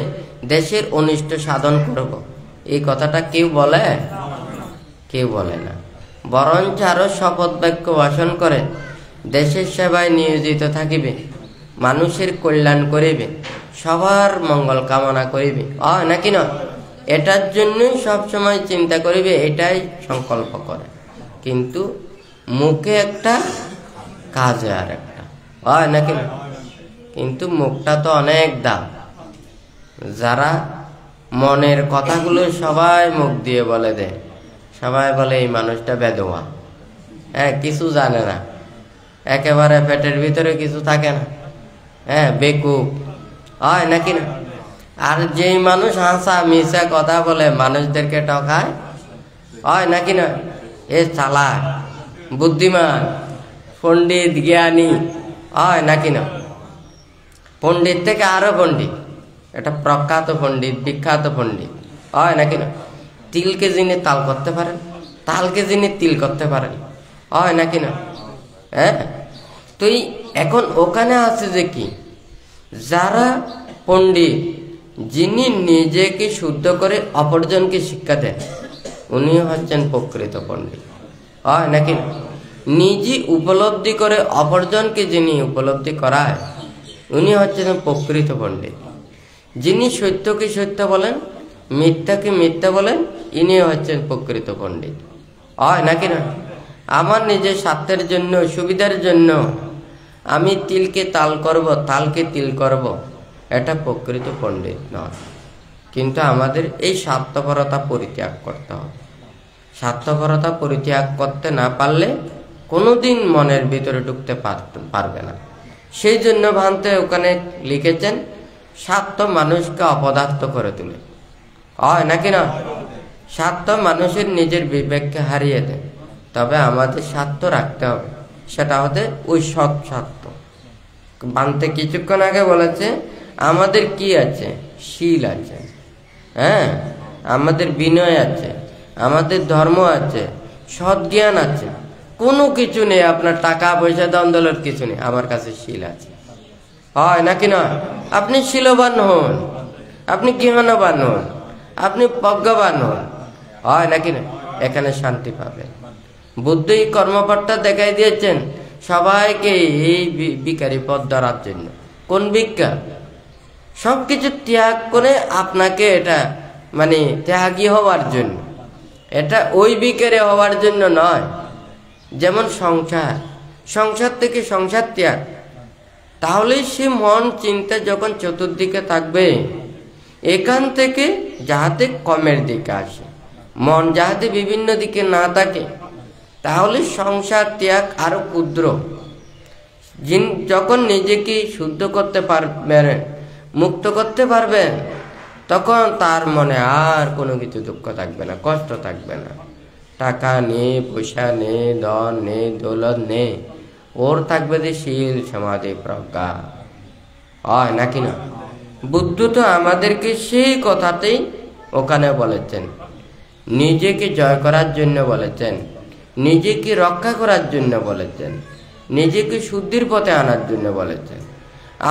দেশের অনিষ্ট সাধন করব, এই কথাটা কেউ বলে? কেউ বলে না। বরঞ্চ আরো শপথ বাক্য ভাষণ করে দেশের সেবায় নিয়োজিত থাকিবে, মানুষের কল্যাণ করিবে, সবার মঙ্গল কামনা করিবে, নাকি না? এটার জন্যই সবসময় চিন্তা করিবে, এটাই সংকল্প করে, কিন্তু মুখে একটা কাজে আর একটা, নাকি না? কিন্তু মুখটা তো অনেক দাম। যারা মনের কথাগুলো সবাই মুখ দিয়ে বলে দেয়, সবাই বলে এই মানুষটা বেদোয়া, কিছু জানে না, একেবারে পেটের ভিতরে কিছু থাকে না, হ্যাঁ, বেকুব হয় নাকি না? আর যেই মানুষ হাসা মিশা কথা বলে মানুষদেরকে ঠকায়, হয় নাকি না? এ চালাক, বুদ্ধিমান, পণ্ডিত, জ্ঞানী, হয় নাকি না? পণ্ডিত থেকে আরো পণ্ডিত, এটা প্রখ্যাত পণ্ডিত, বিখ্যাত পণ্ডিত, হয় নাকি না? তিলকে যিনি তাল করতে পারেন, তালকে যিনি তিল করতে পারেন, হয় নাকি না? হ্যাঁ, তো এখন ওখানে আছে যে কি, যারা পণ্ডিত, যিনি নিজেকে শুদ্ধ করে অপরজনকে শিক্ষা দেন, উনি হচ্ছেন প্রকৃত পণ্ডিত, হয় নাকি না? নিজে উপলব্ধি করে অপরজনকে যিনি উপলব্ধি করায়, উনি হচ্ছেন প্রকৃত পণ্ডিত। যিনি সত্যকে সত্য বলেন, মিথ্যাকে মিথ্যা বলেন, ইনি হচ্ছেন প্রকৃত পণ্ডিত, হয় নাকি না? আমার নিজের স্বার্থের জন্য, সুবিধার জন্য আমি তিলকে তাল করব, তালকে তিল করব, এটা প্রকৃত পণ্ডিত নয়। কিন্তু আমাদের এই স্বার্থপরতা পরিত্যাগ করতে হবে। স্বার্থপরতা পরিত্যাগ করতে না পারলে কোনোদিন মনের ভিতরে ঢুকতে পারবে না। সেই জন্য ভান্তে ওখানে লিখেছেন, স্বার্থ মানুষকে অপদার্থ করে তোলে, হয় নাকি না? স্বার্থ মানুষের নিজের বিবেককে হারিয়ে দেয়। তবে আমাদের স্বার্থ রাখতে হবে, সেটা হতে ওই সৎ স্বার্থ। ভান্তে কিছুক্ষণ আগে বলেছে আমাদের কি আছে, শীল আছে, হ্যাঁ, আমাদের বিনয় আছে, আমাদের ধর্ম আছে, সৎ জ্ঞান আছে। কোনো কিছু নেই, আপনার টাকা পয়সা দ্বন্দ্বের কিছু নেই, আমার কাছে শীল আছে, হয় নাকি না? আপনি শীলবান হন, আপনি জ্ঞানবান হন, আপনি প্রজ্ঞাবান হন, হয় নাকি না? এখানে শান্তি পাবেন। বুদ্ধ এই কর্মপথটা দেখাই দিয়েছেন সবাইকে, এই ভিখারি পথ ধরার জন্য। কোন ভিক্ষা? সবকিছু ত্যাগ করে আপনাকে, এটা মানে ত্যাগী হওয়ার জন্য, এটা ওই ভিখারি হওয়ার জন্য নয়। যেমন সংসার, সংসার থেকে সংসার ত্যাগ, তাহলে সে মন চিন্তা যখন চতুর্দিকে থাকবে, এখান থেকে যাহাতে কমের দিকে আসে, মন যাহাতে বিভিন্ন দিকে না থাকে, তাহলে সংসার ত্যাগ আরো ক্ষুদ্র। যখন নিজেকে শুদ্ধ করতে পারবেন, মুক্ত করতে পারবেন, তখন তার মনে আর কোনো কিছু দুঃখ থাকবে না, কষ্ট থাকবে না। টাকা নেই, পয়সা নেই, ধন নেই, দৌলত নেই, ওর থাকবে যে শীল, সমাধি, প্রজ্ঞা, হয় নাকি না? বুদ্ধ তো আমাদেরকে সেই কথাতেই ওখানে বলেছেন, নিজেকে জয় করার জন্য বলেছেন, নিজেকে রক্ষা করার জন্য বলেছেন, নিজেকে শুদ্ধির পথে আনার জন্য বলেছেন।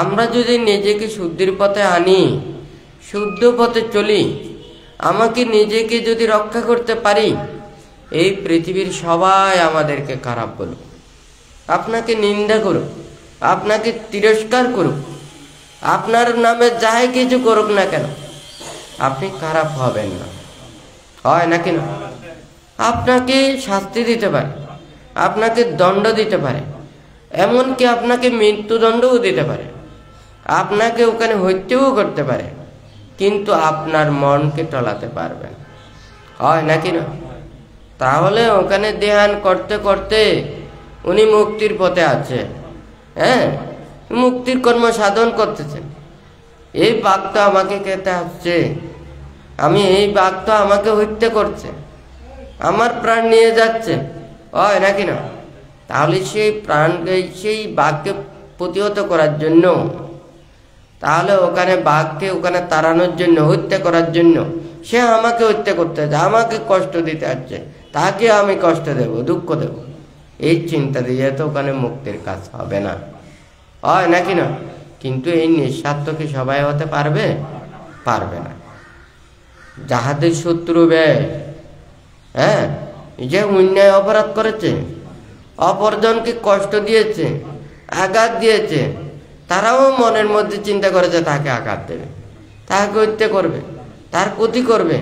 আমরা যদি নিজেকে শুদ্ধির পথে আনি, শুদ্ধ পথে চলি, আমাকে নিজেকে যদি রক্ষা করতে পারি, এই পৃথিবীর সবাই আমাদেরকে খারাপ বলুক, আপনাকে নিন্দা করুক, আপনাকে তিরস্কার করুক, আপনার নামে যাই কিছু করুক না কেন, আপনি খারাপ হবেন না, হয় নাকি না? আপনাকে শাস্তি দিতে পারে, আপনাকে দণ্ড দিতে পারে, এমনকি আপনাকে মৃত্যুদণ্ডও দিতে পারে, আপনাকে ওখানে হত্যাও করতে পারে, কিন্তু আপনার মনকে টলাতে পারবেন, হয় নাকি না? তাহলে ওখানে ধ্যান করতে করতে উনি মুক্তির পথে আছে, হ্যাঁ, মুক্তির কর্ম সাধন করতেছেন। এই বাঘ তো আমাকে খেতে আসছে, আমি এই বাঘ তো আমাকে হত্যা করছে, আমার প্রাণ নিয়ে যাচ্ছে, হয় নাকি না? তাহলে সেই প্রাণকে, সেই বাঘকে প্রতিহত করার জন্য, তাহলে ওখানে বাঘকে ওখানে তাড়ানোর জন্য, হত্যা করার জন্য সে আমাকে হত্যা করতে আসছে, আমাকে কষ্ট দিতে আসছে, তাকে আমি কষ্ট দেব, দুঃখ দেব, এই চিন্তা দিয়ে তো ওখানে মুক্তির কাজ হবে না, হয় নাকি না? কিন্তু এই নিঃস্বার্থ কি সবাই হতে পারবে? পারবে না। যাহাদের শত্রু ব্যয়, হ্যাঁ, যে অন্যায় অপরাধ করেছে, অপরজনকে কষ্ট দিয়েছে, আঘাত দিয়েছে, তারাও মনের মধ্যে চিন্তা করেছে তাকে আঘাত দেবে, তাকে হত্যা করবে, তার ক্ষতি করবে,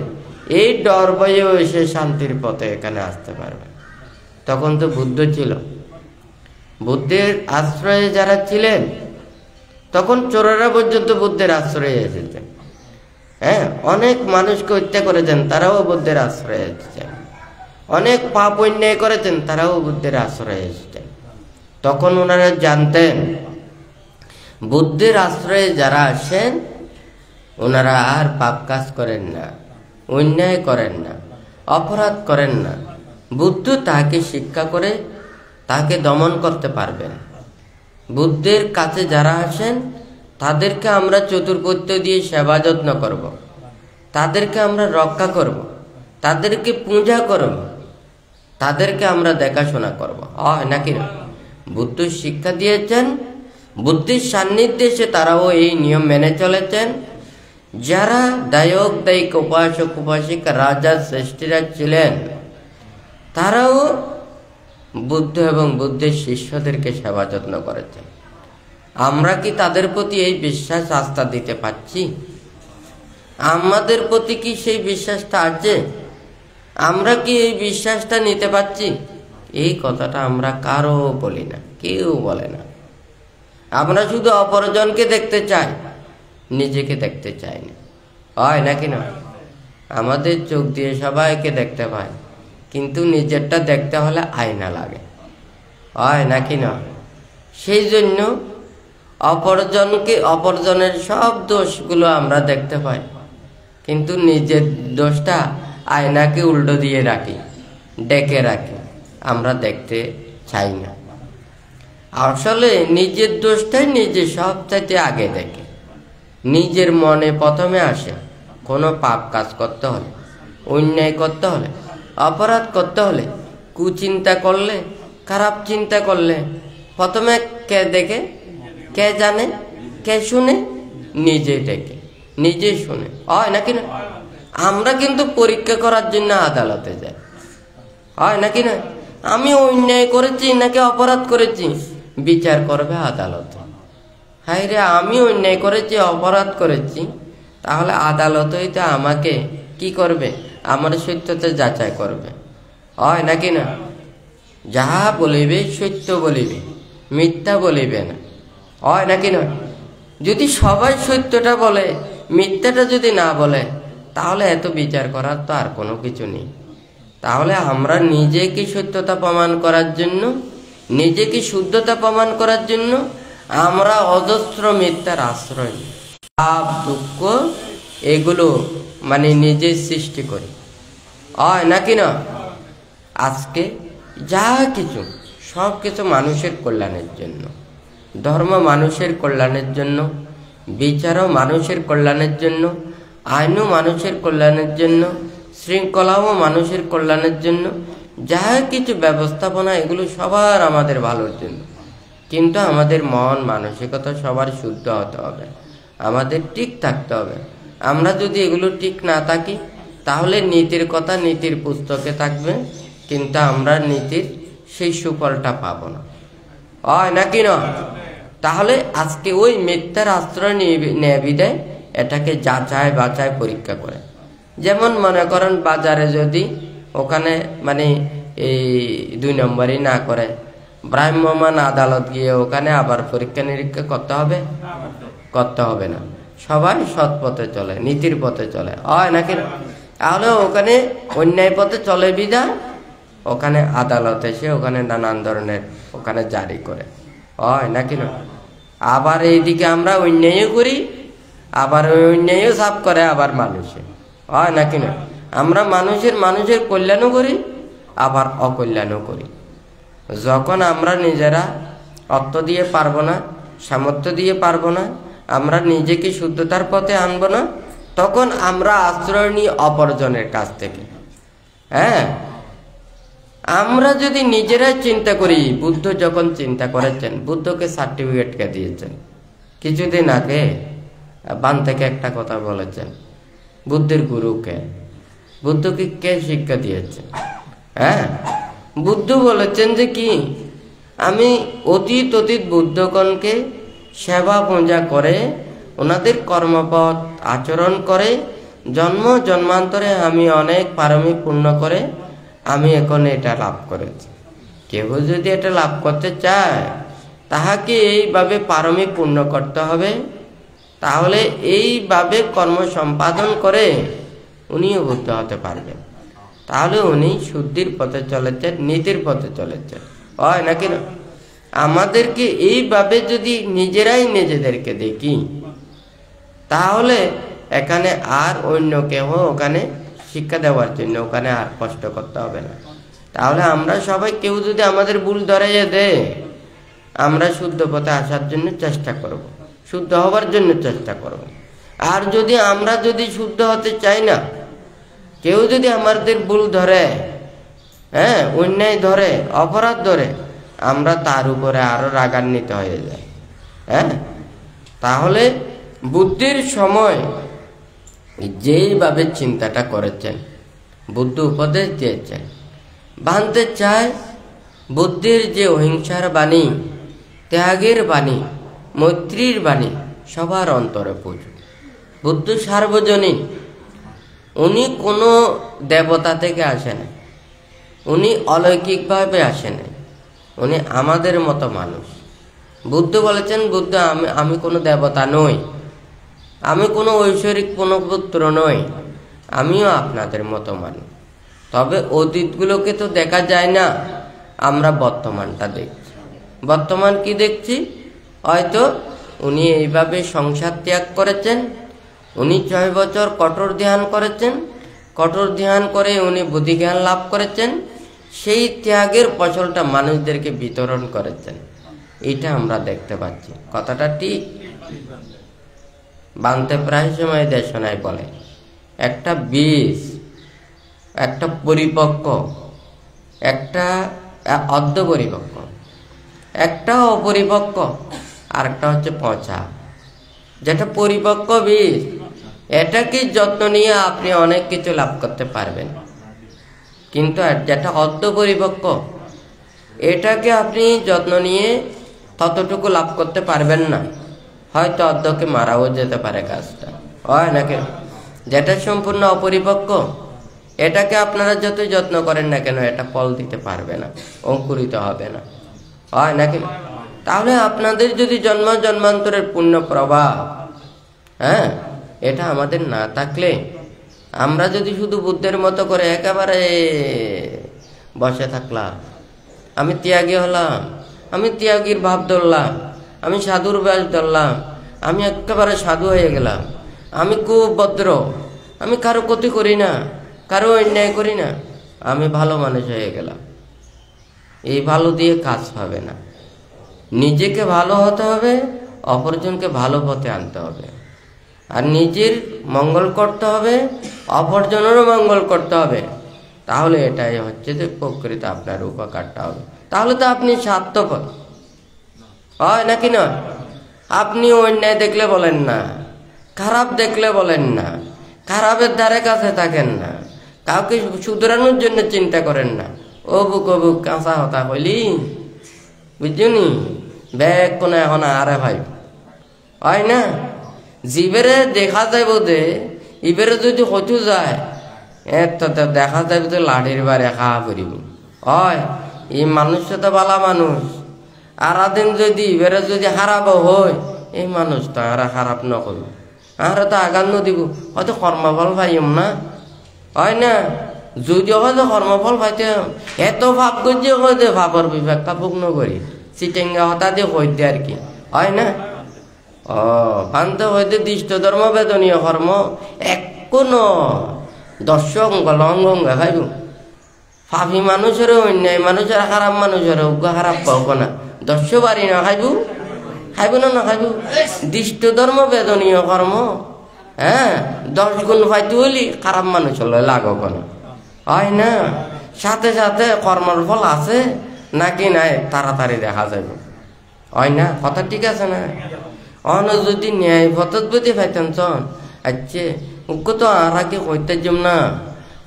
এই ডর ভয়েও সে শান্তির পথে এখানে আসতে পারবে। তখন তো বুদ্ধ ছিল, বুদ্ধের আশ্রয়ে যারা ছিলেন, তখন চোরেরা পর্যন্ত বুদ্ধের আশ্রয়ে এসেছেন, হ্যাঁ, অনেক মানুষকে হত্যা করেছেন, তারাও বুদ্ধের আশ্রয়ে এসেছেন, অনেক পাপ অন্যায় করেছেন, তারাও বুদ্ধের আশ্রয়ে এসেছেন। তখন ওনারা জানতেন বুদ্ধির আশ্রয়ে যারা আসেন ওনারা আর পাপ কাজ করেন না, অন্যায় করেন না, অপরাধ করেন না। বুদ্ধ তাকে শিক্ষা করে তাকে দমন করতে পারবেন। বুদ্ধের কাছে যারা আসেন তাদেরকে আমরা চতুর্পত্য দিয়ে সেবা যত্ন করব, তাদেরকে আমরা রক্ষা করব, তাদেরকে পূজা করব, তাদেরকে আমরা দেখাশোনা করব। হয় নাকি না? বুদ্ধ শিক্ষা দিয়েছেন, বুদ্ধির সান্নিধ্যে এসে তারাও এই নিয়ম মেনে চলেছেন। যারা দায়ক দায়িক উপাসক উপাসিকা রাজা শ্রেষ্ঠীরা ছিলেন তারাও বুদ্ধ এবং বুদ্ধের শিষ্যদেরকে সেবা যত্ন করেছেন। আমরা কি তাদের প্রতি এই বিশ্বাস আস্থা দিতে পারছি? আমাদের প্রতি কি সেই বিশ্বাসটা আছে? আমরা কি এই বিশ্বাসটা নিতে পারছি? এই কথাটা আমরা কারো বলি না, কেউ বলে না। আমরা শুধু অপরজনকে দেখতে চাই, নিজেকে দেখতে চাই না। হয় নাকি না? আমাদের চোখ দিয়ে সবাইকে দেখতে পাই, কিন্তু নিজেরটা দেখতে হলে আয়না লাগে। হয় নাকি না? সেই জন্য অপরজনের সব দোষগুলো আমরা দেখতে পাই, কিন্তু নিজের দোষটা আয়নাকে উল্টো দিয়ে রাখি, ডেকে রাখি, আমরা দেখতে চাই না। আসলে নিজের দোষটাই নিজে সবচাইতে আগে দেখে। নিজের মনে প্রথমে আসে কোনো পাপ কাজ করতে হলে, অন্যায় করতে হলে, অপরাধ করতে হলে, কুচিন্তা করলে, খারাপ চিন্তা করলে প্রথমে কে দেখে, কে জানে, কে শুনে? নিজে দেখে, নিজে শুনে। হয় নাকি না? আমরা কিন্তু পরীক্ষা করার জন্য আদালতে যাই। হয় নাকি না? আমি অন্যায় করেছি নাকি অপরাধ করেছি, বিচার করবে আদালতে। হাই রে, আমি অন্যায় করেছি, অপরাধ করেছি, তাহলে আদালতই তো আমাকে কি করবে? আমার সত্যতা যাচাই করবে। হয় নাকি না? যাহা বলিবে সত্য বলিবে, মিথ্যা বলিবে না। হয় নাকি না? যদি সবাই সত্যটা বলে, মিথ্যাটা যদি না বলে, তাহলে এত বিচার করার তো আর কোনো কিছু নেই। তাহলে আমরা নিজেকে সত্যতা প্রমাণ করার জন্য, নিজেকে শুদ্ধতা প্রমাণ করার জন্য আমরা অজস্র মিথ্যার আশ্রয় নিই। পাপ দুঃখ এগুলো নিজের সৃষ্টি করি। হয় নাকি না? আজকে যা কিছু সব কিছু মানুষের কল্যাণের জন্য, ধর্ম মানুষের কল্যাণের জন্য, বিচারও মানুষের কল্যাণের জন্য, আইনও মানুষের কল্যাণের জন্য, শৃঙ্খলাও মানুষের কল্যাণের জন্য। যা কিছু ব্যবস্থাপনা এগুলো সবার আমাদের ভালোর জন্য। কিন্তু আমাদের মন মানসিকতা সবার শুদ্ধ হতে হবে, আমাদের ঠিক থাকতে হবে। আমরা যদি এগুলো ঠিক না থাকি তাহলে নীতির কথা নীতির পুস্তকে থাকবে, কিন্তু আমরা নীতির সেই সুফলটা পাবো না। হয় নাকি না? তাহলে আজকে ওই মিথ্যার আশ্রয় নেয় বিদায় এটাকে যাচাই বাছাই পরীক্ষা করে। যেমন মনে করেন বাজারে যদি ওখানে এই 2 নম্বরই না করে, ভ্রাম্যমাণ আদালত গিয়ে ওখানে আবার পরীক্ষা নিরীক্ষা করতে হবে? করতে হবে না। সবাই সৎ পথে চলে, নীতির পথে চলে। হয় নাকি না? তাহলে ওখানে অন্যায় পথে চলে বিধায় ওখানে আদালত এসে ওখানে নানান ধরনের ওখানে জারি করে। হয় নাকি না? আবার এইদিকে আমরা অন্যায়ও করি, আবার ওই অন্যায়ও সাফ করে আবার মানুষে। হয় নাকি না? আমরা মানুষের কল্যাণও করি, আবার অকল্যাণও করি। যখন আমরা নিজেরা অর্থ দিয়ে পারবো না, সামর্থ্য দিয়ে পারবো না, আমরা নিজেকে শুদ্ধতার পথে আনবো না, তখন আমরা আশ্রয় নিই অপরজনের কাছ থেকে। হ্যাঁ, আমরা যদি নিজেরাই চিন্তা করি, বুদ্ধ যখন চিন্তা করেছেন, বুদ্ধকে সার্টিফিকেট কে দিয়েছেন? কিছুদিন আগে বান থেকে একটা কথা বলেছেন, বুদ্ধের গুরুকে। বুদ্ধকে কে শিক্ষা দিয়েছে? হ্যাঁ, বুদ্ধ বলেছেন যে কি, আমি অতীত বুদ্ধগণকে সেবা পূজা করে, ওনাদের কর্মপথ আচরণ করে, জন্ম জন্মান্তরে আমি অনেক পারমিক পূর্ণ করে আমি এখন এটা লাভ করেছি। কেউ যদি এটা লাভ করতে চায় তাহাকে এইভাবে পারমিক পূর্ণ করতে হবে। তাহলে এইভাবে কর্ম সম্পাদন করে উনিও বুদ্ধ হতে পারবেন। তাহলে উনি শুদ্ধির পথে চলেছেন, নীতির পথে চলেছেন। হয় নাকি না? আমাদেরকে এইভাবে যদি নিজেরাই নিজেদেরকে দেখি, তাহলে এখানে আর অন্য কেউ ওখানে শিক্ষা দেওয়ার জন্য ওখানে আর কষ্ট করতে হবে না। তাহলে আমরা সবাই কেউ যদি আমাদের ভুল ধরাইয়ে দেয়, আমরা শুদ্ধ পথে আসার জন্য চেষ্টা করব, শুদ্ধ হওয়ার জন্য চেষ্টা করব। আর যদি আমরা যদি শুদ্ধ হতে চাই না, কেউ যদি আমাদের ভুল ধরে, অন্যায় ধরে, অপরাধ ধরে, আমরা তার উপরে আরো রাগান্বিত হয়ে যাই। তাহলে বুদ্ধির সময় যেইভাবে চিন্তাটা করেছেন, বুদ্ধ উপদেশ দিয়েছেন, বানতে চায় বুদ্ধির যে অহিংসার বাণী, ত্যাগের বাণী, মৈত্রীর বাণী সবার অন্তরে পৌঁছুক। বুদ্ধ সার্বজনীন, উনি কোনো দেবতা থেকে আসেন, উনি অলৌকিকভাবে আসেন, উনি আমাদের মতো মানুষ। বুদ্ধ বলেছেন, বুদ্ধ আমি কোনো দেবতা নই, আমি কোনো ঐশ্বরিক কোনো পুত্র নই, আমিও আপনাদের মতো মানুষ। তবে অতীতগুলোকে তো দেখা যায় না, আমরা বর্তমানটা দেখছি। বর্তমান কি দেখছি? হয়তো উনি এইভাবে সংসার ত্যাগ করেছেন, উনি 6 বছর কঠোর ধ্যান করেছেন, কঠোর ধ্যান করে উনি বুদ্ধিজ্ঞান লাভ করেছেন, সেই ত্যাগের ফসলটা মানুষদেরকে বিতরণ করেছেন। এটা আমরা দেখতে পাচ্ছি। কথাটা ঠিক। বানতে প্রায় সময় দেশনায় বলে, একটা বীজ, একটা পরিপক্ক, একটা অর্ধ পরিপক্ক, একটা অপরিপক্ক, আর একটা হচ্ছে পচা। যেটা পরিপক্ক বীজ, এটাকে যত্ন নিয়ে আপনি অনেক কিছু লাভ করতে পারবেন। কিন্তু যেটা অর্ধ পরিপক্ক, এটাকে আপনি যত্ন নিয়ে ততটুকু লাভ করতে পারবেন না, হয়তো অর্ধকে মারাও যেতে পারে গাছটা, হয় নাকি? যেটা সম্পূর্ণ অপরিপক্ক, এটাকে আপনারা যতই যত্ন করেন না কেন, এটা ফল দিতে পারবে না, অঙ্কুরিত হবে না, হয় নাকি? তাহলে আপনাদের যদি জন্ম জন্মান্তরের পুণ্য প্রবাহ, এটা আমাদের না থাকলে, আমরা যদি শুধু বুদ্ধের মতো করে একেবারে বসে থাকলাম, আমি ত্যাগী হলাম, আমি ত্যাগীর ভাব ধরলাম, আমি সাধুর বেশ ধরলাম, আমি একেবারে সাধু হয়ে গেলাম, আমি খুব ভদ্র, আমি কারো ক্ষতি করি না, কারো অন্যায় করি না, আমি ভালো মানুষ হয়ে গেলাম, এই ভালো দিয়ে কাজ হবে না। নিজেকে ভালো হতে হবে, অপরজনকে ভালো পথে আনতে হবে, আর নিজের মঙ্গল করতে হবে, অপরজনেরও মঙ্গল করতে হবে। তাহলে এটাই হচ্ছে যে প্রকৃত আপনার উপকারটা হবে। তাহলে তো আপনি স্বার্থপর, হয় নাকি নয়? আপনি অন্যায় দেখলে বলেন না, খারাপ দেখলে বলেন না, খারাপের ধারে কাছে থাকেন না, কাউকে শুধরানোর জন্য চিন্তা করেন না। অবুক অবুক কাঁচা হতা হইলি, বুঝলি, ব্যাগ কোন এখন আরে ভাই, হয় না? জীবেরে দেখা যায় বোধে, ইবেরে যদি হতু যায়, দেখা যাবে তো লাঠির বারে খাওয়া করিব, হয়? এই মানুষ তো বালা মানুষ, আর দিন যদি ইবেরে যদি খারাপ হয়, এই মানুষ তো আর খারাপ নকরব, আর তো আগান দিব, হয়তো কর্মফল পাইম না, হয় না? যদি হয়তো কর্মফল পাইতাম, এত ভাব করছে হয়তো ভাবর বিবেকটা পূর্ণ করি, চিটেঙ্গা হতা দিয়ে হইতে আর কি, হয় না? পান্ত হইতে দৃষ্ট ধর্ম বেদনীয় কর্ম এখনো দর্শক লঙ্গঙ্গা খাইব। ফাফি মানুষেরও অন্যায় মানুষের, খারাপ মানুষের উগ্র খারাপ পাব না, দর্শ বাড়ি না খাইব, খাইব না না খাইব। দৃষ্ট ধর্ম বেদনীয় কর্ম, 10 গুণ পাইতে হইলি খারাপ মানুষ হলে লাগব না, হয় না? সাথে সাথে কর্মর ফল আছে নাকি নাই তাড়াতাড়ি দেখা যাবে, হয় না? কথা ঠিক আছে না? অন যদি ন্যায় পথত বুঝি পাইতেন চন, আচ্ছা উগ্র তো আর কি কইতে যাম না,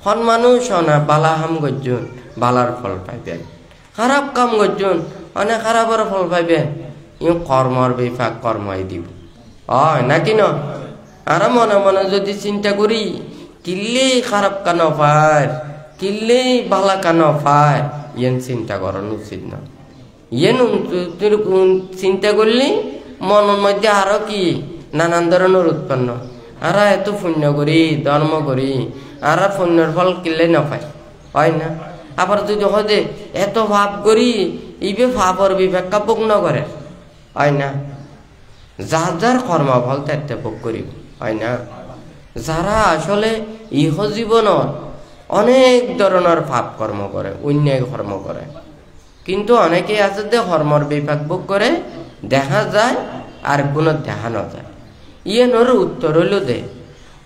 হন মানুষ না বালা হাম গজ্জন বালার ফল পাইবেন, খারাপ কাম গজ্জন অনেক খারাপের ফল পাইবেন। কর্মর বিপাক কর্মই দিব, হয় নাকি ন? আর মনে মনে যদি চিন্তা করি, কিল্লেই খারাপ কান পায়, কিল্লেই বালা কান পায়, ইয়েন চিন্তা করানো উচিত না। ইয়েন চিন্তা করলি মনের মধ্যে আরো কি নানান ধরনের উৎপন্ন, আর এত পুণ্য করি ধর্ম করি, আর পুণ্যের ফল কিনলে না পাই, হয় না? আবার যদি হদে এত ভাব করি, ইবে ফাপর বিবেকা ভোগ নগরে হয় না, যার যার কর্মফল তেতে ভোগ করিব হয় না। যারা আসলে ইহ জীবনত অনেক ধরনের পাপ কর্ম করে, অন্যায় কর্ম করে, কিন্তু অনেকেই আছে যে কর্মর বিপাক ভোগ করে দেখা যায় আর কোনো দেখা না যায়। ইয়ের উত্তর হইল দে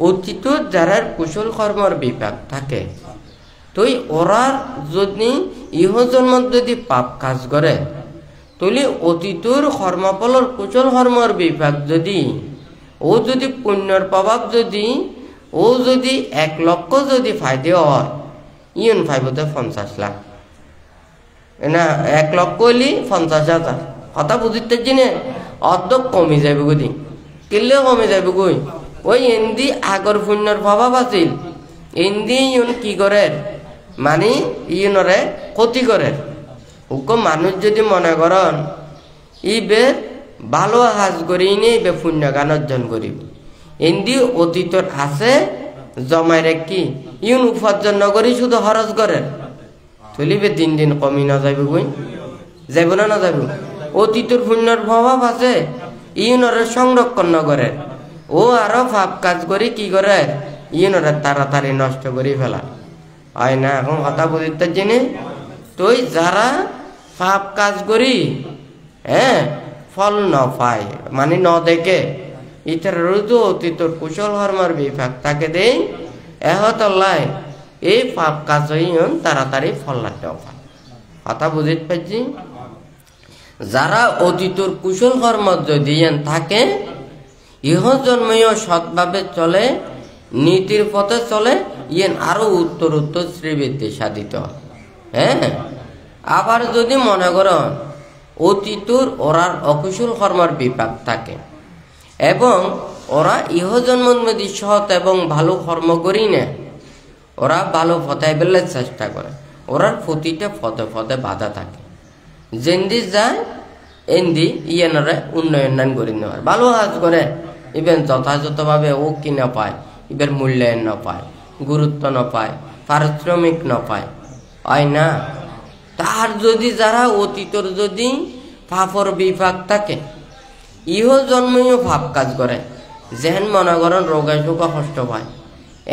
অতীতত যারা কুশল কর্মর বিপাক থাকে তুই ওরার যদি ইহ জন্মত যদি পাপ কাজ করে তুলি অতীতর কর্মফলর কুশল কর্মর বিপাক যদি ও যদি পুণ্যর প্রভাব যদি ও যদি 1 লক্ষ যদি ফাইদে হয় ইয়ন ফাইবতে 50 লাখ না 1 লক্ষ হইলি 50,000 কথা বুঝতে জিনে অর্ধ কমে যাবে গদি কিনলে কমে যাবে গই ওই এন্দি আগর পুণ্যর প্রভাব আছিল এন্দি ইয়ন কি করে মানে ইয়নরে ক্ষতি করে। হুকুম মানুষ যদি মনে করেন ইবে ভালো কাজ করি নে ইবে পুণ্য গান অর্জন করিব এন্দি অতীতর আছে জমাই রেখি ইউন উপার্জন নকরি শুধু খরচ করে তুলিবে দিন দিন কমি না যাইব গই যাইব না যাইব। অতীতর পুণ্যর প্রভাব আছে ইউনরে সংরক্ষণ নকরে ও আরো পাপ কাজ করি কি করে ইউনরে তাড়াতাড়ি নষ্ট করি ফেলা হয় না। এখন কথা বুঝতে জেনে তুই যারা পাপ কাজ করি ফল ন পায় মানে ন দেখে ইতার রুজু অতীতর কুশল কর্মর বিভাগ তাকে দেই এহতল্লাই এই পাপ কাজ তাড়াতাড়ি ফল লাগতে পায়। কথা বুঝতে পারছি। যারা অতীতর কুশল কর্ম যদি থাকে ইহ জন্মীয় সৎভাবে চলে নীতির পথে চলে ইয়েন আরো উত্তর উত্তর শ্রীবৃদ্ধি সাধিত আবার যদি মনে করেন অতীতর ওরার অকুশল কর্মর বিপাক থাকে এবং ওরা ইহ জন্মদি সৎ এবং ভালো কর্ম করি না ওরা ভালো পথে বেলার চেষ্টা করে ওরার প্রতিটা পদে পদে বাধা থাকে যেন্দি যায় এন্দি ইয়েনরে উন্নয়ন করি নেওয়ার ভালো কাজ করে ইবেন যথাযথভাবে ও কি না পায় ইবের মূল্যায়ন না পায় গুরুত্ব না পায় পারিশ্রমিক না পায় হয় না। তার যদি যারা অতীতর যদি পাপর বিপাক থাকে ইহ জন্মীয় পাপ কাজ করে যেন মনে করেন রোগে শোকে কষ্ট পায়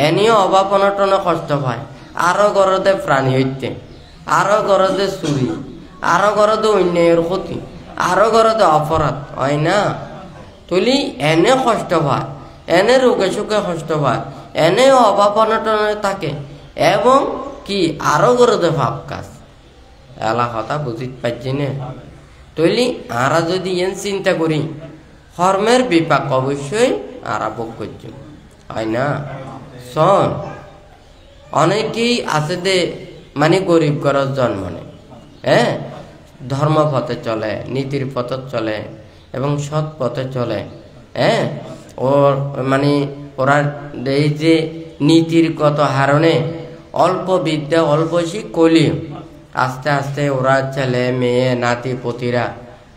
এনিও অভাব অনটনে কষ্ট পায় আরো গরদে প্রাণী হইতে আরো গরদে চুরি আরো গরদে অন্যায়ের ক্ষতি আরো গরদে অপরাধ হয় না। তুলি এনে কষ্ট পায় এনে রোগে শোকে কষ্ট পায় এনে অভাব অনটনে থাকে এবং কি আরো গরদে পাপ কাজ এলা কথা বুঝিতে পারছি না। তৈলি আরা যদি এন চিন্তা করি কর্মের বিপাক অবশ্যই আরা ভোগ করছি হয় না। শোন অনেকেই আছে দে মানে গরিব ঘরের জন্ম নেয় ধর্ম পথে চলে নীতির পথে চলে এবং সৎ পথে চলে ওর মানে ওরা এই যে নীতির কত হারণে অল্প বিদ্যা অল্প কলি আস্তে আস্তে ওরা ছেলে মেয়ে নাতি পতিরা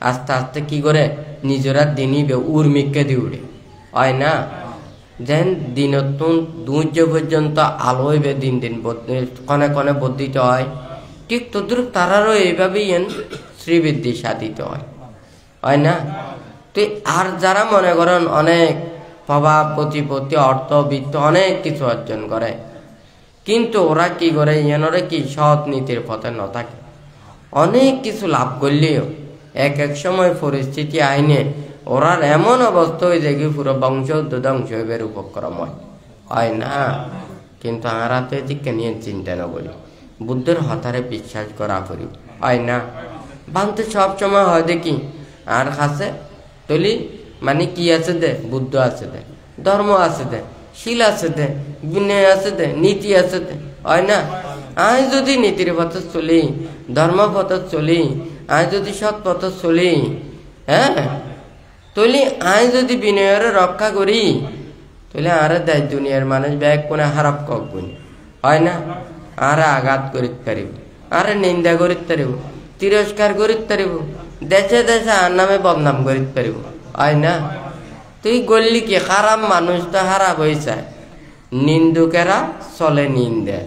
আস্তে আস্তে কি করে নিজেরা দিনই উর্মিকে দিয়ে উঠে হয় না। যেন দিনতুন দুর্য পর্যন্ত আলো হইবে দিন দিন কনে কনে বর্ধিত হয় ঠিক তদ্রুপ তারারও এইভাবেই শ্রীবৃদ্ধি সাধিত হয় না। তো আর যারা মনে করেন অনেক প্রভাব প্রতিপত্তি অর্থ বৃত্ত অনেক কিছু অর্জন করে কিন্তু ওরা কি করে এনরে কি সৎ নীতির পথে ন থাকে অনেক কিছু লাভ করলেও এক এক সময় পরিস্থিতি আইনে ওরার এমন অবস্থা হয়ে যায় কি পুরো বংশ ধ্বংস হইবে উপক্রম হয় না। কিন্তু আমরা তো এদিকে নিয়ে চিন্তা না করি বুদ্ধের হতারে বিশ্বাস করা করি হয় না। বানতে সব সময় হয় দেখি আর কাছে তলি মানে কি আছে দে বুদ্ধ আছে দে ধর্ম আছে দে শিল আছে দে বিনয় আছে দে নীতি আছে দে হয় না। আজ যদি নীতির পথে চলি ধর্ম পথে চলি আজ যদি সৎ পথে চলি তলি আজ যদি বিনয়ের রক্ষা করি তাহলে আরে দেয় দুনিয়ার মানুষ ব্যাগ কোনে হারাপ কখন হয় না। আরে আঘাত করিতে পারিব আরে নিন্দা করিতে পারিব তিরস্কার করিতে পারিব দেশে দেশে আর নামে বদনাম করিতে পারিব হয় না। তুই গল্লি কি খারাপ মানুষ তো খারাপ হয়েছে নিন্দুকেরা চলে নিন্দে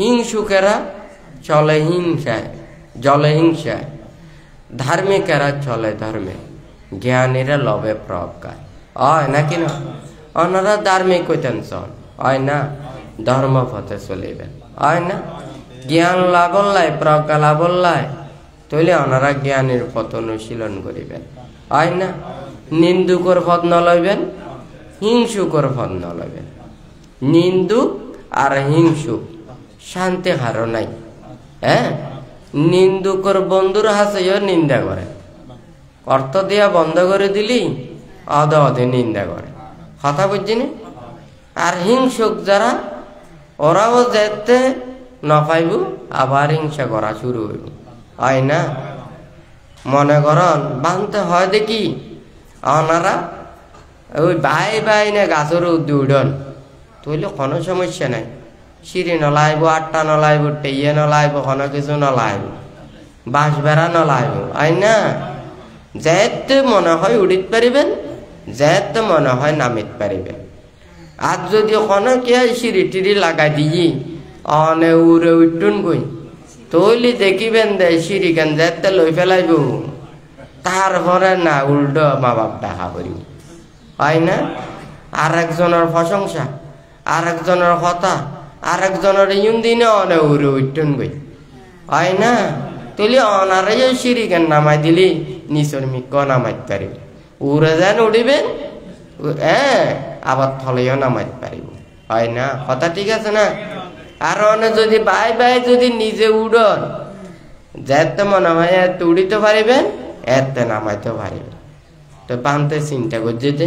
হিংসুকেরা চলে হিংসায় জলে হিংসায় ধার্মিকেরা চলে ধর্মে, জ্ঞানীরা লবে প্রজ্ঞায়। হয় নাকি না? ওনারা ধার্মিক হইতেন চন, হয় না? ধর্ম পথে চলিবেন, হয় না? জ্ঞান লাভল্লায় প্রজ্ঞা লাভল্লায় তৈলে ওনারা জ্ঞানের পথ অনুশীলন করিবেন, হয় না? নিন্দুকর পথ নলইবেন, হিংসুকর পথ নলইবেন। নিন্দুক আর হিংসুক শান্তি হারো নাই। হ্যাঁ, নিন্দুকর বন্ধুর হাসেও নিন্দা করে, অর্থ দিয়া বন্ধ করে দিলি অধে অধে নিন্দা করে, কথা বুঝছিনি? আর হিংসুক যারা, ওরাও যেতে নপাইব আবার হিংসা করা শুরু হইব, হয় না? মনে করন বানতে হয় দেখি ওনারা ওই ভাই ভাই না গাছের উডন তৈলে কোনো সমস্যা নাই, সিঁড়ি নলাইব, আটটা নলাইব, টেইয়ে নলাইব, কোনো কিছু নলাইব, বাঁশ বেড়া নলাইব, হয় না? যেতে মনে হয় উড়িত পারিবেন, যেতে মনে হয় নামিত পারিবেন। আর যদি কোনো কে সিঁড়ি টিড়ি লাগাই দিই অনে উড়ে উঠুন গই তৈলি দেখিবেন দে সিঁড়ি কেন যেতে লই ফেলাইব, তারপরে না উল্টো মা বাপ দেখা করিব, হয় না? আর একজনের প্রশংসা, আর একজনের কথা, আর একজনের ইউন দিনে অনে উড়ে উঠুন গই, হয় না? তুলি অনারে সিঁড়ি কেন নামাই দিলি নিচর মিক নামাই পারিব, উড়ে যেন উড়িবেন, হ্যাঁ, আবার থলেও নামাই পারিব, হয় না? কথা ঠিক আছে না? আর অনে যদি বাই বাই যদি নিজে উড়ন যেতে মনে হয় এত উড়িতে পারিবেন, এতে নামাইতে পারিবেন। তো বানতে চিন্তা করছে যে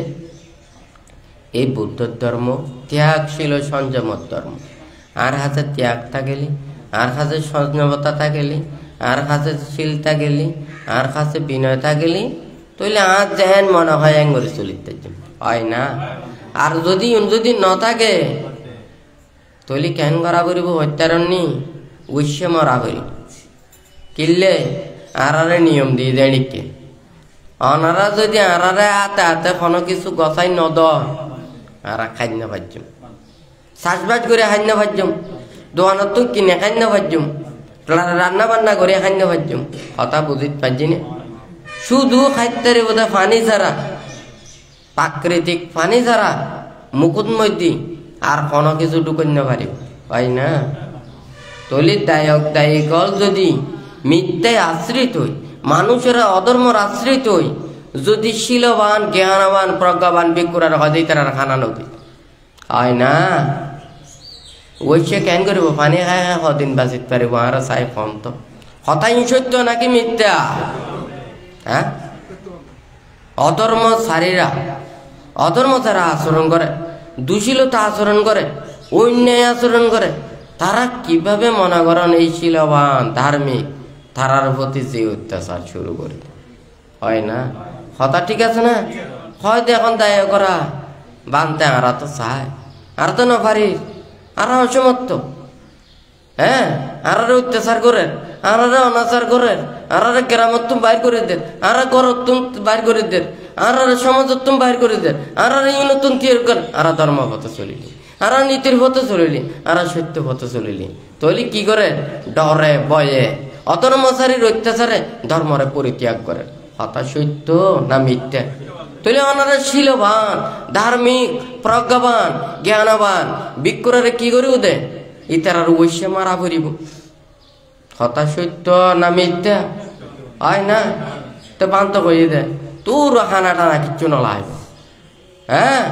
এই বুদ্ধ ধর্ম ত্যাগশীল সংযমর ধর্ম। আর হাতে ত্যাগ থাকেলি, আর কাছে সংযমতা থাকেলি, আর কাছে শীল থাকেলি, আর কাছে বিনয় থাকেলি তইলে আর যেহেন মনে হয় এঙ্গরে চলিতে, হয় না? আর যদি যদি ন থাকে তৈলি কেন করা করিব? হত্যারণ্যি উৎসে মরা করি কিনলে আরারে নিয়ম দিয়ে দেড়িকে অনারা যদি আরারে হাতে হাতে কোনো কিছু গছাই নদ আর খাদ্য ভাজ্যম, চাষবাস করে খাদ্য ভাজ্যম, দোকানত তো কিনে খাদ্য ভাজ্যম, রান্না বান্না করে খাদ্য ভাজ্যম, কথা বুঝিত পারছি না? শুধু খাদ্যের বোধ পানি ছাড়া, প্রাকৃতিক পানি ছাড়া মুকুট মধ্যে আর কোনো কিছু ঢুকন্য পারিব, হয় না? তলি দায়ক দায়িকল যদি মিথ্যায় আশ্রিত হই, মানুষেরা অধর্মর আশ্রিত হই, যদি শীলবান জ্ঞানবান প্রজ্ঞাবান বিকুরার হদেই তারা খানা নদী, হয় না? ওই সে কেন করিব? পানি খায় খায় হদিন বাঁচিত পারিব, আর চাই কম তো হতাই সত্য নাকি মিথ্যা? হ্যাঁ, অধর্ম সারিরা, অধর্ম যারা আচরণ করে, দুশীলতা আচরণ করে, অন্যায় আচরণ করে, তারা কিভাবে মনে করেন এই শীলবান ধার্মিক তারার প্রতি যে অত্যাচার শুরু করে, হয় না? কথা ঠিক আছে না? হয়তো এখন দায় করা বানতে আরা তো চায়, আর তো না পারি, আর অসমর্থ, হ্যাঁ, আর অত্যাচার করে, আর অনাচার করে, আর গ্রামত তুমি বাইর করে দেন, আর ঘরত তুমি বাইর করে দেন, আর সমাজত তুমি বাইর করে দেন, আর ইউনত তৈরি করেন, আর ধর্ম পথে চলিলি, আর নীতির পথে চলিলি, আর সত্য পথে চলিলি, তৈলি কি করে? ডরে ভয়ে অধর্মচারীর অত্যাচারে ধর্মরে পরিত্যাগ করে। হতা সত্য না মিথ্যা? তৈলে ওনারা শীলবান ধার্মিক প্রজ্ঞাবান জ্ঞানবান বিক্ররে কি করে দে ইতার বৈশ্য মারা পড়িব। হতা সত্য না মিথ্যা? হয় না? তো বান্ত কই দে তোর হানা টানা কিচ্ছু নলাইব, হ্যাঁ,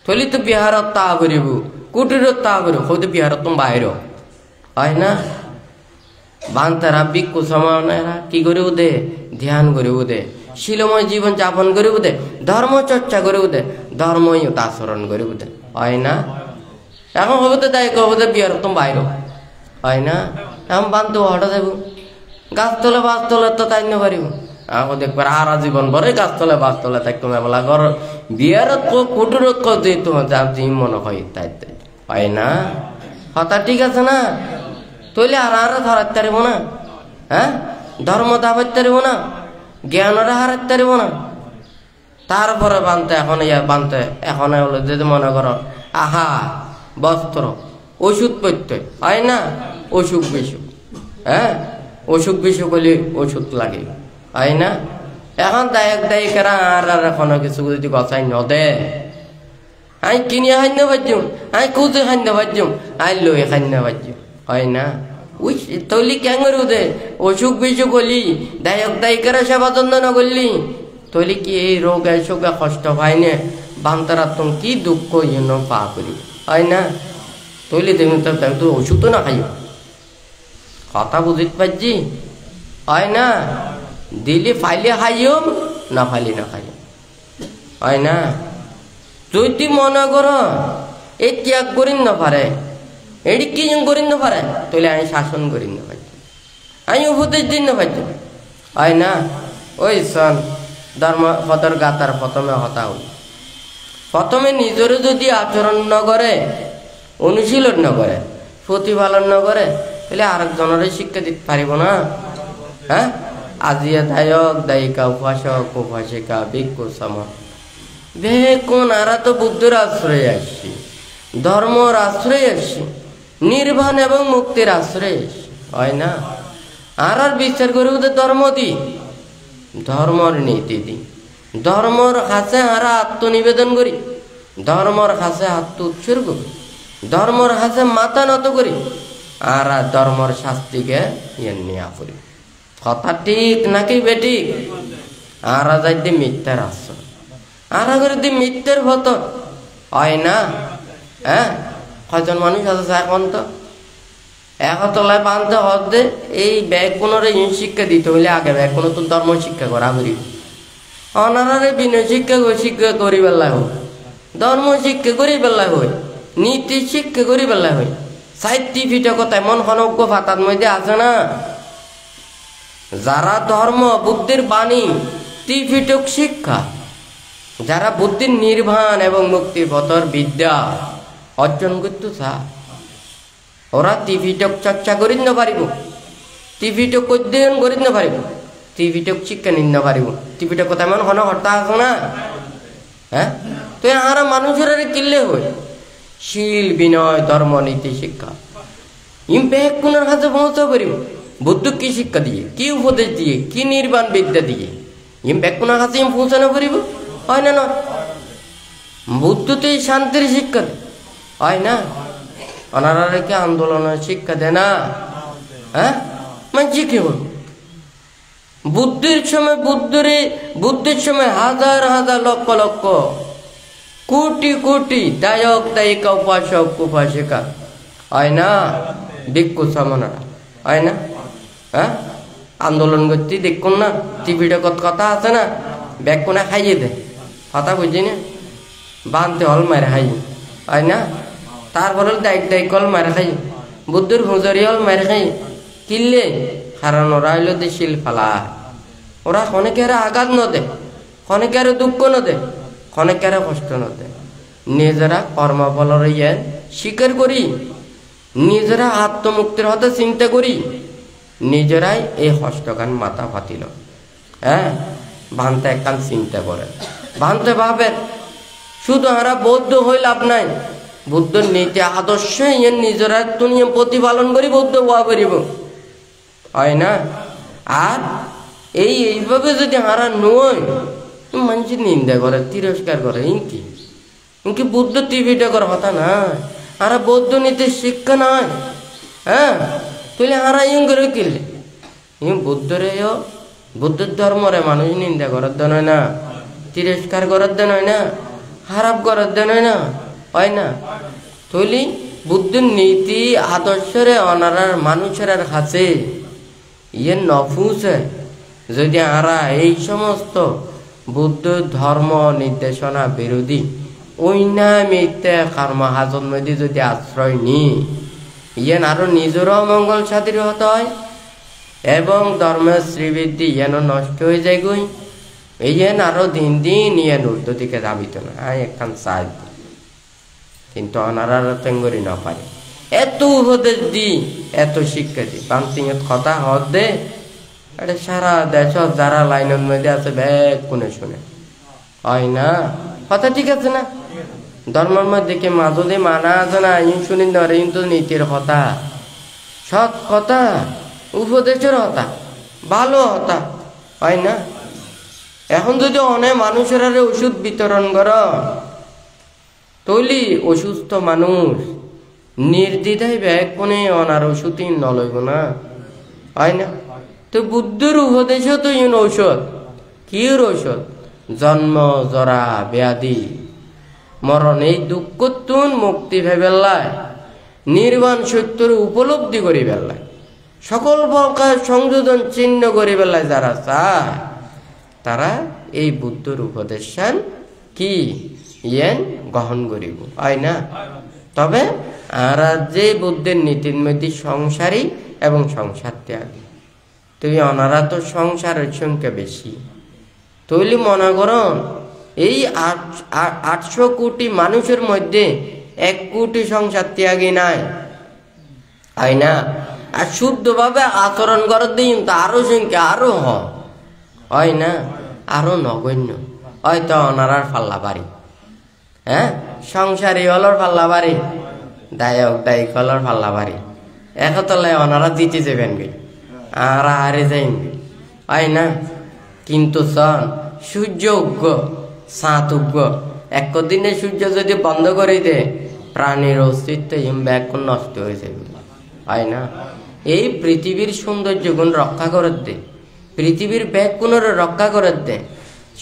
তৈলি তো বিহারত তা করিব, কুটিরত তা করিব, হয়তো বিহারত তুমি বাইর, হয় না? বান্তারা ভিক্ষু সমানেরা কি করিব দে? ধ্যান করিব দে, শিলময় জীবন যাপন করিব দে, ধর্ম চর্চা করিব দে, ধর্মই আচরণ করিব দে, হয় না? এখন হবে তো দায়িত্ব হবে তো বিহার তুমি বাইর, হয় না? এখন বান্ত হঠাৎ দেব গাছতলে বাসতলে তো তাই না পারিব, এখন দেখবার হারা জীবন ভরে গাছতলে বাসতলে থাকতো মেলা ঘর বিহারত কুটুরত যে তোমার যা যে মনে হয় তাই তাই, হয় না? কথা ঠিক আছে না? তৈলে আর ধরাতে পারিব না, হ্যাঁ, ধর্ম দাবাইতে পারিব না, জ্ঞানরা হারাতে পারিব না। তারপরে বানতে এখন বানতে এখন হলো যদি মনে করো আহা বস্ত্র ওষুধ পড়তে, হয় না? অসুখ বিসুখ, হ্যাঁ, অসুখ বিসুখ হলে ওষুধ লাগে, হয় না? এখন দায়িকেরা আর কোনো কিছু যদি গছাই নদে, আই কিনিয়া খাইতে পারছুম, আই খুঁজে খাইতে পারছুম, আই লই খাইতে পারছুম, হয় না? ওই তৈলি কেন দে অসুখ বিসুখ হলি দায়িকেরা সেবা যত্ন না করলি তৈলি কি এই রোগ এসোগে কষ্ট পাই না? বান্তারা তুমি কি দুঃখ ইন পা করি, হয় না? তৈলি দেখুন তো ওষুধ তো না খাইও, কথা বুঝতে পারছি, হয় না? দিলি ফাইলে খাইও না ফাইলি না খাইও, হয় না? যদি মনে করো এই ত্যাগ করি না পারে, এটি কি করি না পারে, তাহলে আমি শাসন করি না পারি, আমি উপদেশ দিন না পারি, হয় না? ওই সন ধর্ম পদর গাতার প্রথমে হতা হল, প্রথমে নিজের যদি আচরণ ন করে, অনুশীলন ন করে, প্রতিপালন ন করে, তাহলে আরেকজনের শিক্ষা দিতে পারিব না। হ্যাঁ, আজিয়া দায়ক দায়িকা উপাসক উপাসিকা ভিক্ষু সম বেকুন আরা তো বুদ্ধের আশ্রয়ে আসছি, ধর্মর আশ্রয়ে আসছি, নির্বাণ এবং মুক্তির আশ্রয়ে আসছি, হয় না? আর বিচার করে ওদের ধর্ম দি, ধর্মর নীতি দি, ধর্মর কাছে আরা আত্মনিবেদন করি, ধর্মর কাছে আত্ম উৎসর্গ করি, ধর্মর কাছে মাথা নত করি, আর ধর্মর শাস্তিকে ইয়ে নিয়া করি। কথা ঠিক নাকি বেঠিক? আর যাই মিথ্যার আশ্রয়, আর করে দি মিথ্যের ভতর, হয় না? হ্যাঁ, কয়জন মানুষ আছে এখন তো একতলায় বাঁধতে হতে এই ব্যাগ কোনোর শিক্ষা দিতে হইলে আগে ব্যাগ কোনো তো ধর্ম শিক্ষা করা করি, অনারে বিনয় শিক্ষা করি বেলায় হয়, ধর্ম শিক্ষা করি বেলায় হয়, নীতি শিক্ষা করি বেলায় হয়। সাহিত্যিক কথা এমন হনজ্ঞ ফাতার মধ্যে আছে না, যারা ধর্ম বুদ্ধির বাণী ত্রিপিটক শিক্ষা, যারা বুদ্ধির নির্বাণ এবং মুক্তির পথর বিদ্যা অর্জন করতে চায়, ওরা ত্রিপিটক চর্চা করি না পারিব, ত্রিপিটক অধ্যয়ন করি না পারিব, ত্রিপিটক শিক্ষা নিতে পারিব। ত্রিপিটক কথা এমন হন হর্তা আছে না। হ্যাঁ, তো আর মানুষের কিনলে হয় শীল বিনয় ধর্ম নীতি শিক্ষা, ইম ব্যাগ কোনার কাছে পৌঁছা পারিব। বুদ্ধ কি শিক্ষা দিয়ে, কি উপদেশ দিয়ে, কি নির্বাণ বিদ্যা দিয়ে ইম ব্যাগ কোনার কাছে ইম পৌঁছানো পারিব, হয় না? নয়, বুদ্ধ তো এই শান্তির শিক্ষা দেয়, হয় না? ওনারা রেখে আন্দোলনের শিক্ষা দেয় না। হ্যাঁ, মানছি কি হল বুদ্ধির সময় হাজার হাজার লক্ষ লক্ষ কোটি কোটি দায়ক দায়িকা উপাসক উপাসিকা, হয় না? ভিক্ষু সামনারা, হয় না? হ্যাঁ, আন্দোলন করতে দেখুন না, টিভিটা কথা আছে না, ব্যাগ কোনা খাইয়ে দে, কথা বুঝি না, বানতে হল মারে খাই, হয় না? তারপরে দায়িক হল মারে খাই, বুদ্ধের হুজরি হল মারে খাই, কিনলে কারণ ওরা হইল দেশিল ফালা, ওরা অনেকের আঘাত নদে, অনেকের দুঃখ নদে, অনেকের কষ্ট নদে, নিজেরা কর্মফলর ইয়ে স্বীকার করি, নিজেরা আত্মমুক্তির হতে চিন্তা করি, নিজেরাই এই হস্তকান মাথা পাতিল। হ্যাঁ, ভানতে একখান চিন্তা করে, ভানতে ভাবে শুধু আমরা বৌদ্ধ হই লাভ নাই, বুদ্ধ নীতি আদর্শ ইয়ে নিজেরা তুনিয়ে প্রতিপালন করি বৌদ্ধ হওয়া করিব, হয় না? আর এইভাবে যদি হারা নয়, মানুষের নিন্দা করে তিরস্কার করে, ইনকি বুদ্ধ টিভিটা করার কথা না, আর বৌদ্ধ নীতির শিক্ষা নাই। হ্যাঁ, তুই হারা ইং করে কিনলে বুদ্ধের ধর্মরে মানুষ নিন্দা করার দেন হয় না, তিরস্কার করার দেন হয় না, খারাপ করার দেন হয় না, হয় না? তুই বুদ্ধের নীতি আদর্শরে অনারার মানুষের কাছে ইয়ে নফুসে যদি আরা এই সমস্ত বুদ্ধ ধর্ম নির্দেশনা বিরোধী অন্যা মিথ্যে কর্ম হাজত মধ্যে যদি আশ্রয় নি, ইয়েন আরো নিজেরও মঙ্গল সাথী হতে হয় এবং ধর্মের শ্রীবৃদ্ধি ইয়েন নষ্ট হয়ে যায় গই, ইয়েন আরো দিন দিন ইয়েন উর্ধ দিকে দাবিত না, একখান চাই, কিন্তু অনারা তেঙ্গরি না পারে, এত উপদেশ দি, এত শিক্ষা দি, পান্তিঙের কথা হদ দে, এটা সারা দেশ যারা লাইনের মধ্যে আছে ব্যাগ কোনে শুনে, হয় না? কথা ঠিক আছে না? ধর্মের মধ্যে কে মাঝে মানা আছে না, ইন শুনি ধরে কিন্তু নীতির কথা, সৎ কথা, উপদেশের হতা ভালো হতা হয় না। এখন যদি অনেক মানুষের ওষুধ বিতরণ কর তৈলি অসুস্থ মানুষ নির্দ্বিধায় ব্যাগ কোনে অনার ওষুধই নলইব না হয় না। তো বুদ্ধের উপদেশও তো ইন ঔষধ কির ঔষধ জন্ম জরা ব্যাধি মরণ এই দুঃখ তুন মুক্তি ভেবেলায় নির্বাণ সত্যর উপলব্ধি করি বেলায় সকল প্রকার সংযোজন চিহ্ন করি বেলায় যারা চায় তারা এই বুদ্ধর উপদেশান কি ইয়েন গ্রহণ করিব হয় না। তবে আর যে বুদ্ধের নীতির মধ্যে সংসারী এবং সংসার ত্যাগী তুই অনারা তো সংসারের সংখ্যা বেশি তৈলি মনে করুন এই 800 কোটি মানুষের মধ্যে 1 কোটি সংসার ত্যাগী নাই হয় না। আর শুদ্ধভাবে আচরণ করার দিন তো আরো সংখ্যা আরো হয় না আরো নগণ্য হয়তো অনারার পাল্লা বাড়ি হ্যাঁ সংসারী হলর পাল্লা বাড়ি দায়ক দায়িক হলর পাল্লা বাড়ি একতলায় অনারা জিতে যাবেন গে আর হারে যাইন হয় না। কিন্তু সন সূর্য উগ্র সাঁত উগ্র একদিনে সূর্য যদি বন্ধ করে দে প্রাণীর অস্তিত্ব এখন নষ্ট হয়ে যাবে হয় না। এই পৃথিবীর সৌন্দর্য গুণ রক্ষা করে দে পৃথিবীর ব্যাগ গুণের রক্ষা করে দে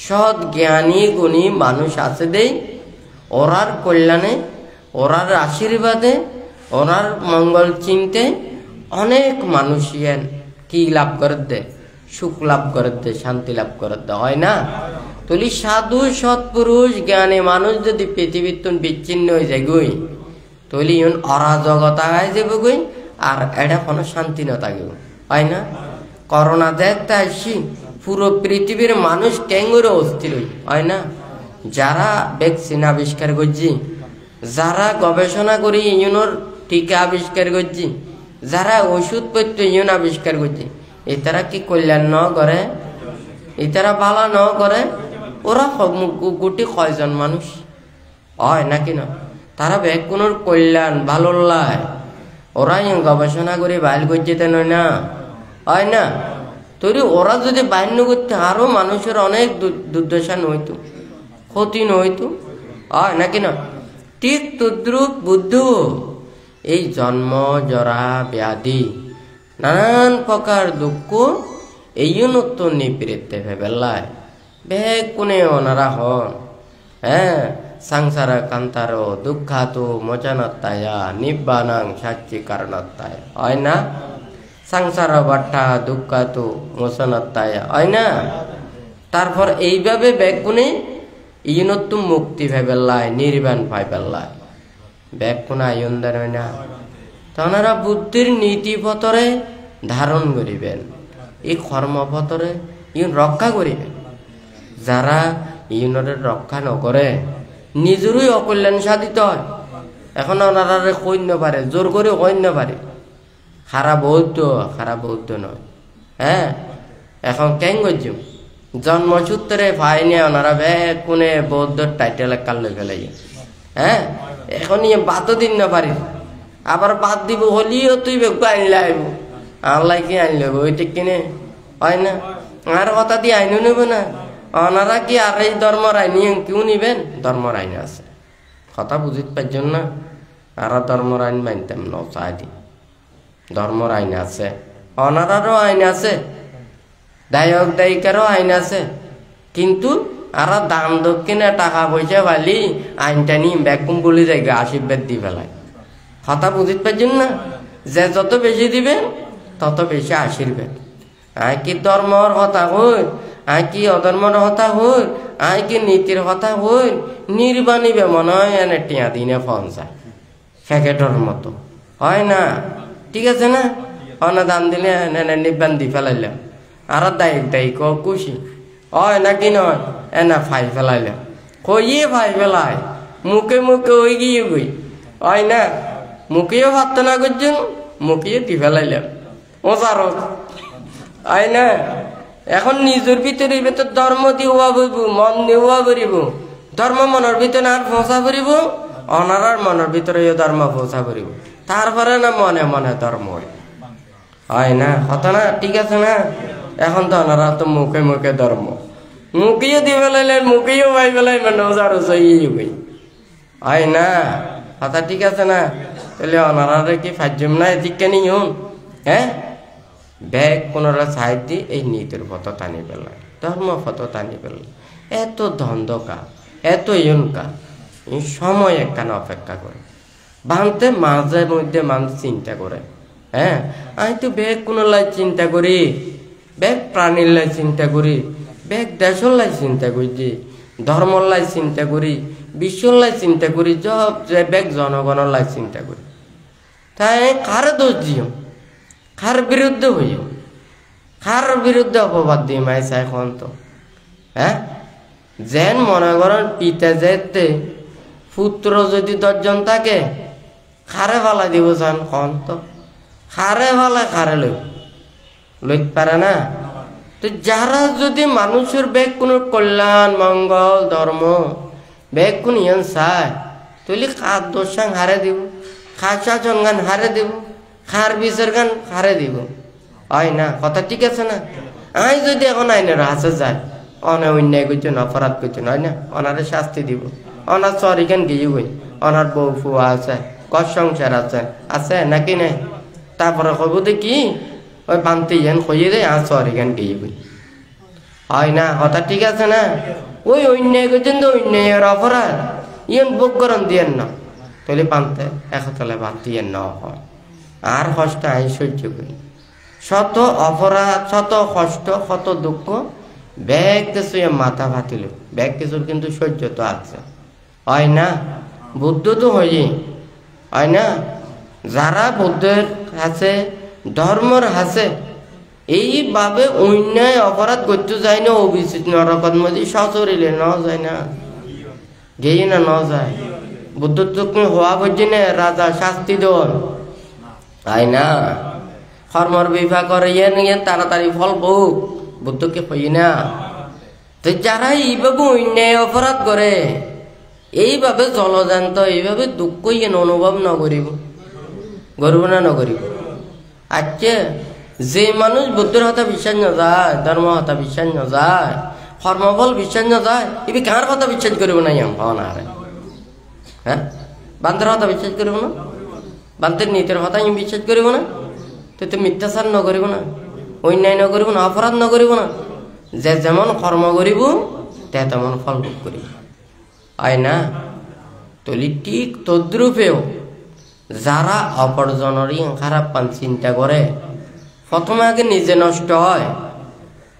সৎ জ্ঞানী গুণী মানুষ আছে দেই ওরার কল্যাণে ওরার আশীর্বাদে ওনার মঙ্গল চিনতে অনেক মানুষ কি লাভ করে দে সুখ লাভ করে দে শান্তি লাভ করে দে হয় না। তুলি সাধু সৎপুরুষ জ্ঞানী মানুষ যদি পৃথিবীর তুন বিচ্ছিন্ন হয়ে যায় গই তুলি অরাজকতা হয়ে যাবে গই আর এটা কোনো শান্তি না থাকবে হয় না। করোনা দেখতে আসি পুরো পৃথিবীর মানুষ কেঙ্গুরে অস্থির হয় না। যারা ভ্যাকসিন আবিষ্কার করছি যারা গবেষণা করে ইউনোর টিকা আবিষ্কার করছি যারা ওষুধপত্র ইউন আবিষ্কার করছে এতারা কি কল্যাণ ন করে এতারা ভালো ন করে ওরা কোটি কয়জন মানুষ হয় নাকি না। তারা ব্যাগ কোন কল্যাণ ভালো লাই ওরা গবেষণা করে বাইল করছে তেন না হয় না। তৈরি ওরা যদি বাইন্য করতে আরো মানুষের অনেক দুর্দশা নইতো ক্ষতি নইতো হয় নাকি না। ঠিক তদ্রুপ বুদ্ধ এই জন্ম জরা ব্যাধি নানান প্রকার দুঃখ এই নত্য নিবৃত্তে ভেবেলায় ব্যাগ কোনে ওনারা হন হ্যাঁ সংসার কান্তার দুঃখাতো মোচনত্তায়া নিব্বানাং সাক্ষী কারণত্তায় হয় না। সংসার বাট্টা দুঃখাতো মোচনত্তায়া হয় না। তারপর এইভাবে ব্যাগ কোনে ইনত্ব মুক্তি ভেবেলায় নির্বাণ পাই পেলায় ব্যাগ কোন আয়নদার হয় না। তারা বুদ্ধির নীতি পথরে ধারণ করিবেন এই কর্মপথরে ইন রক্ষা করিবেন। যারা ইউনের রক্ষা নকরে নিজেরই অকল্যাণ সাধিত হয়। এখন ওনারা কইন্য পারে জোর করে কইন্য পারে খারাপ বৌদ্ধ নয় হ্যাঁ। এখন কেন করছি জন্মসূত্রে ভাই নিয়ে ওনারা ব্যাগ কোনে বৌদ্ধর টাইটেল কালে ফেলাই হ্যাঁ। এখন ইয়ে বাতও দিন না পারি আবার বাদ দিব হলিও তুই বেগু আনলে আইব আল্লাহ কি আনলে ওই ঠিক কিনে হয় না। আর কথা দিয়ে আইনও নেব না ওনারা কি আর এই ধর্মর আইনি কেউ নিবেন ধর্মর আইন আছে কথা বুঝিতে পারছেন না। আর ধর্মর আইন মানতাম নচাদি ধর্মর আইন আছে ওনারারও আইন আছে দায়ক দায়িকারও আইন আছে কিন্তু আর দান দক্ষিণে টাকা পয়সা পালি আইনটা নিয়ে ব্যাকুম বলে জায়গা আশীর্বাদ দি ফেলায় কথা বুঝিতে পারছেন না। যে যত বেশি দিবেন তত বেশি আশীর্বাদ। আয় কি ধর্মর কথা হই আয় কি অধর্মর কথা হই আয় কি নীতির কথা হই নির্বাণীবে মনে হয় এনে টিয়া দিনে পৌঁছায় প্যাকেটর মতো হয় না। ঠিক আছে না অনা দান দিলে এনে নির্বাণ দি ফেলাইলাম আর দায়িক খুশি হয় নাকি নয় এনা ফাই ফেলাইলাম কইয়ে ফাই ফেলাই মুখে মুখে ওই গিয়ে গই হয় না। মুখেও ভাত না করছেন মুখেও দি ফেলাইলাম ওজার হয় না। এখন নিজের ভিতরে ধর্ম দিয়ে হওয়া বইব মন দিয়ে হওয়া করিব ধর্ম মনের ভিতরে আর পৌঁছা করিব অনারার মনের ভিতরে ধর্ম পৌঁছা করিব তারপরে না মনে মনে ধর্ম হয় না, কথা না, ঠিক আছে না? এখন তো ওনারা তো মুখে মুখে ধর্ম, মুখেও দিয়ে ফেলাইলেন, মুখেও ভাই ফেলাই মানে ওজার হয় না, কথা ঠিক আছে না? তাহলে ওনারা কি ফাইজম না এদিকে নি হন? হ্যাঁ, ব্যাগ কোনরা সাইড দিয়ে এই নীতির ফটো টানি পেলায়, ধর্ম ফটো টানি পেলায়, এত ধন্ধকা, এত ইয়নকা, এই সময় একখানে অপেক্ষা করে বানতে মাঝে মধ্যে মানুষ চিন্তা করে। হ্যাঁ, আমি তো ব্যাগ কোনো লাই চিন্তা করি, ব্যাগ প্রাণীর লাই চিন্তা করি, ব্যাগ দেশের লাই চিন্তা করছি, ধর্মর লাই চিন্তা করি, বিশ্বর লাই চিন্তা করি, সব যে ব্যাগ জনগণের লাই চিন্তা করি। তাই কারে দোষ দিও, কার বিরুদ্ধে হইও, কার বিরুদ্ধে অপবাদ দিই মাইছে এখন তো? হ্যাঁ, যেন মনে করেন পিতা যেতে পুত্র যদি 10 জন থাকে, খারে ফালা দিব চান কন তো? খারে ফালা খারে লইতে পারে না। তো যারা যদি মানুষের ব্যাগ কোনো কল্যাণ মঙ্গল ধর্ম ব্যাগ কোন ইয়ান চায়, তাহলে খার দোষাং হারে দিব, খাসা গান হারে দিব, খার বিষের গান হারে দিব, হয় না? কথা ঠিক আছে না? আই যদি এখন আইনের হাসে যায়, অনে অন্যায় করছেন, অপরাধ করছেন, হয় না? ওনারে শাস্তি দিব, ওনার সরিখান গিয়ে বই, ওনার বউ ফুয়া আছে, ঘর সংসার আছে, আছে নাকি নাই? তারপরে কব কি ওই বানতে ইয়ান কইয়ে দেয়, আর সরিখান গিয়ে বই, হয় না? কথা ঠিক আছে না? ওই অন্যায় করছেন তো অন্যায়ের অপরাধ ইয়ান ভোগ করেন দিয়েন না, তাহলে বানতে একতলে বানতিয়েন না, আর কষ্ট আই সহ্য করি, শত অপরাধ, শত কষ্ট, শত দুঃখ ব্যাগ কিছু মাথা ফাটিল, ব্যাগ কিছুর কিন্তু সহ্য তো আছে, হয় না? বুদ্ধ তো হয়ে, হয় না? যারা বুদ্ধের আছে, ধর্মর আছে, এইভাবে অন্যায় অপরাধ করতে যায় না, অভিচিত নরকত মধ্যে সচরিলে ন যায় না, গেই না ন যায়। বুদ্ধ তুমি হওয়া পর্যন্ত রাজা শাস্তি দেন, হয় না? কর্মর বিভাগ করে নিয়ে তাড়াতাড়ি ফল বউ, বুদ্ধকে হই না। তো যারা এইভাবে অন্যায় অপরাধ করে, এইভাবে জলজান্ত, এইভাবে দুঃখ ইয়েন অনুভব নকরিব, গরিব না নকরিব। আচ্ছা, যে মানুষ বুদ্ধের কথা বিশ্বাস না যায়, ধর্ম কথা বিশ্বাস না যায়, কর্মফল বিশ্বাস না যায়, এবার কার কথা বিশ্বাস করিব না? আরে হ্যাঁ, বান্তের কথা বিশ্বাস করিব না? বান্তের নীতির কথা আমি বিশ্বাস করিব না? তো মিথ্যাচার নকরিব না, অন্যায় নকরিব না, অপরাধ নকরিব না। যে যেমন কর্ম করিব তে তেমন ফল ভোগ করিব, হয় না? তলি ঠিক তদ্রূপেও যারা অপরজনেরই খারাপ পান চিন্তা করে, প্রথমে আগে নিজে নষ্ট হয়,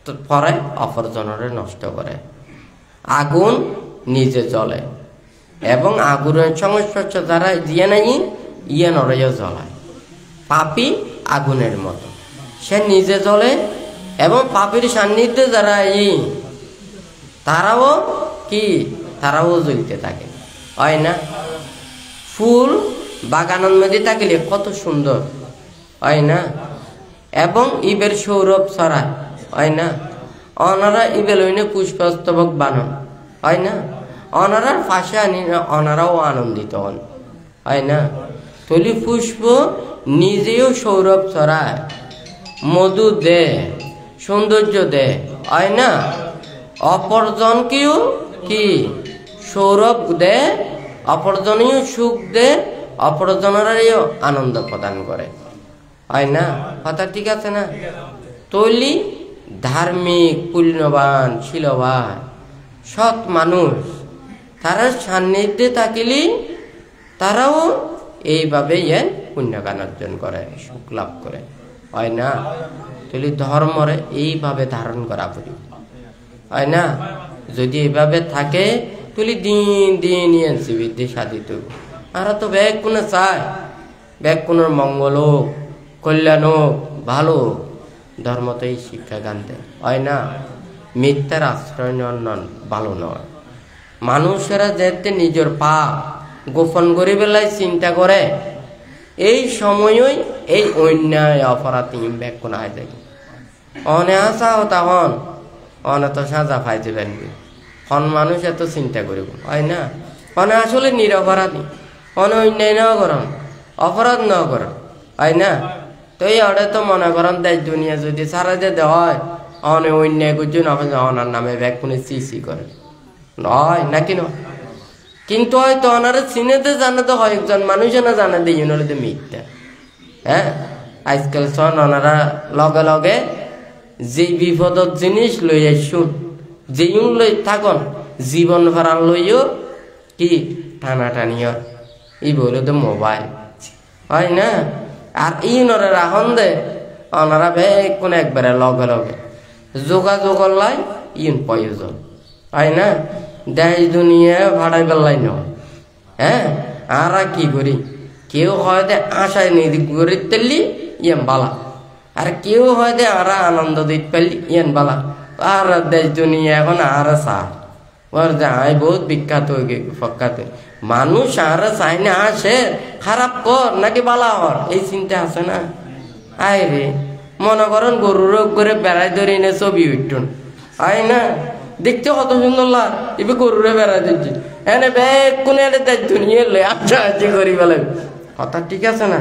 তো পরে অপরজনের নষ্ট করে। আগুন নিজে জ্বলে এবং আগুনের সংস্পর্শ যারা দিয়ে নাই ইয়ে নড়াইও জ্বলায়। পাপী আগুনের মতো, সে নিজে জ্বলে এবং পাপীর সান্নিধ্যে যারা তারাও কি, তারাও জ্বলতে থাকে, হয় না? ফুল বাগানের মধ্যে থাকলে কত সুন্দর, হয় না? এবং ইবের সৌরভ ছড়ায়, হয় না? অনারা ইবেল হইনে পুষ্পস্তবক বানান, হয় না? অনারার পাশে আনি অনারাও আনন্দিত হন, হয় না? তলি পুষ্প নিজেও সৌরভ ছড়ায়, মধু দে, সৌন্দর্য দে, হয় না? অপরজনকেও কি সৌরভ দে, অপরজনেও সুখ দে, অপরজনেরও আনন্দ প্রদান করে, হয় না? কথা ঠিক আছে না? তৈলি ধার্মিক, পুণ্যবান, শীলবান, সৎ মানুষ তারা সান্নিধ্যে থাকিলে তারাও এইভাবে পুণ্যগান অর্জন করে, সুখ লাভ করে, হয় না? তৈলি ধর্মরে এইভাবে ধারণ করা পড়ি, হয় না? যদি এইভাবে থাকে তুলি দিন দিন বিদ্যে সাধিত। আর তো ব্যাগ কোনো চায়, ব্যাগ কোনো মঙ্গল হোক, কল্যাণ হোক, ভালো ধর্মতেই শিক্ষা গান দেয়, হয় না? মিথ্যার আশ্রয় নন ভালো নয়। মানুষেরা যেতে নিজের পাপ গোপন করে বেলায় চিন্তা করে, এই সময়ই এই অন্যায় অপরাধ ব্যাগ কোনো হয় যায়। অনে আসাও তখন অনে তো সাজা পাই যাবেন, হন মানুষ এত চিন্তা করিব, হয় না? অনে আসলে নিরপরাধী, অনে অন্যায় ন করন, অপরাধ ন করন, হয় না? তো এই অর্ডে তো মনে করেন দেশ দুনিয়া যদি সারা যেতে হয় অনেক অন্যায় করছে অনার নামে ব্যাগ কোনে সি করে নয় নাকি নয়, কিন্তু হয়তো ওনারা চিনেতে জানে তো কয়েকজন মানুষও না জানে দিয়ে নলে মিথ্যা। হ্যাঁ, আজকাল সন ওনারা লগে লগে যে বিপদত জিনিস লই আসুন যেই লই থাকুন জীবন ভাড়ান লইও কি টানাটানিও ই বলে তো মোবাইল হয় না। আর ই নরে রাখন দে ওনারা কোন একবারে লগে লগে যোগাযোগ লাই ইন প্রয়োজন হয় না, দেশ দুনিয়া ভাড়াই বেলাই নয়। হ্যাঁ, আর কি করি কেউ হয়তো আশায় নিদি করে তেললি ইয়েন বালা, আর কেউ হয়তো আর আনন্দ দিতে পারলি ইয়েন বালা। আর দেশ দুনিয়া এখন আর সার ওর যাই বহুত বিখ্যাত হয়ে গে ফক্কাত মানুষ আর চাই না আসে খারাপ কর নাকি বালা হর এই চিন্তা আছে না। আয় রে মনে করেন গরুর করে বেড়াই ধরে এনে ছবি উঠুন হয় না, দেখতে কত সুন্দর লাগ এবার গরুরে বেড়াই দিচ্ছি এনে ব্যাগ কোনে দেশ দুনিয়া লই আচ্ছা আচ্ছা করি বলে কথা ঠিক আছে না,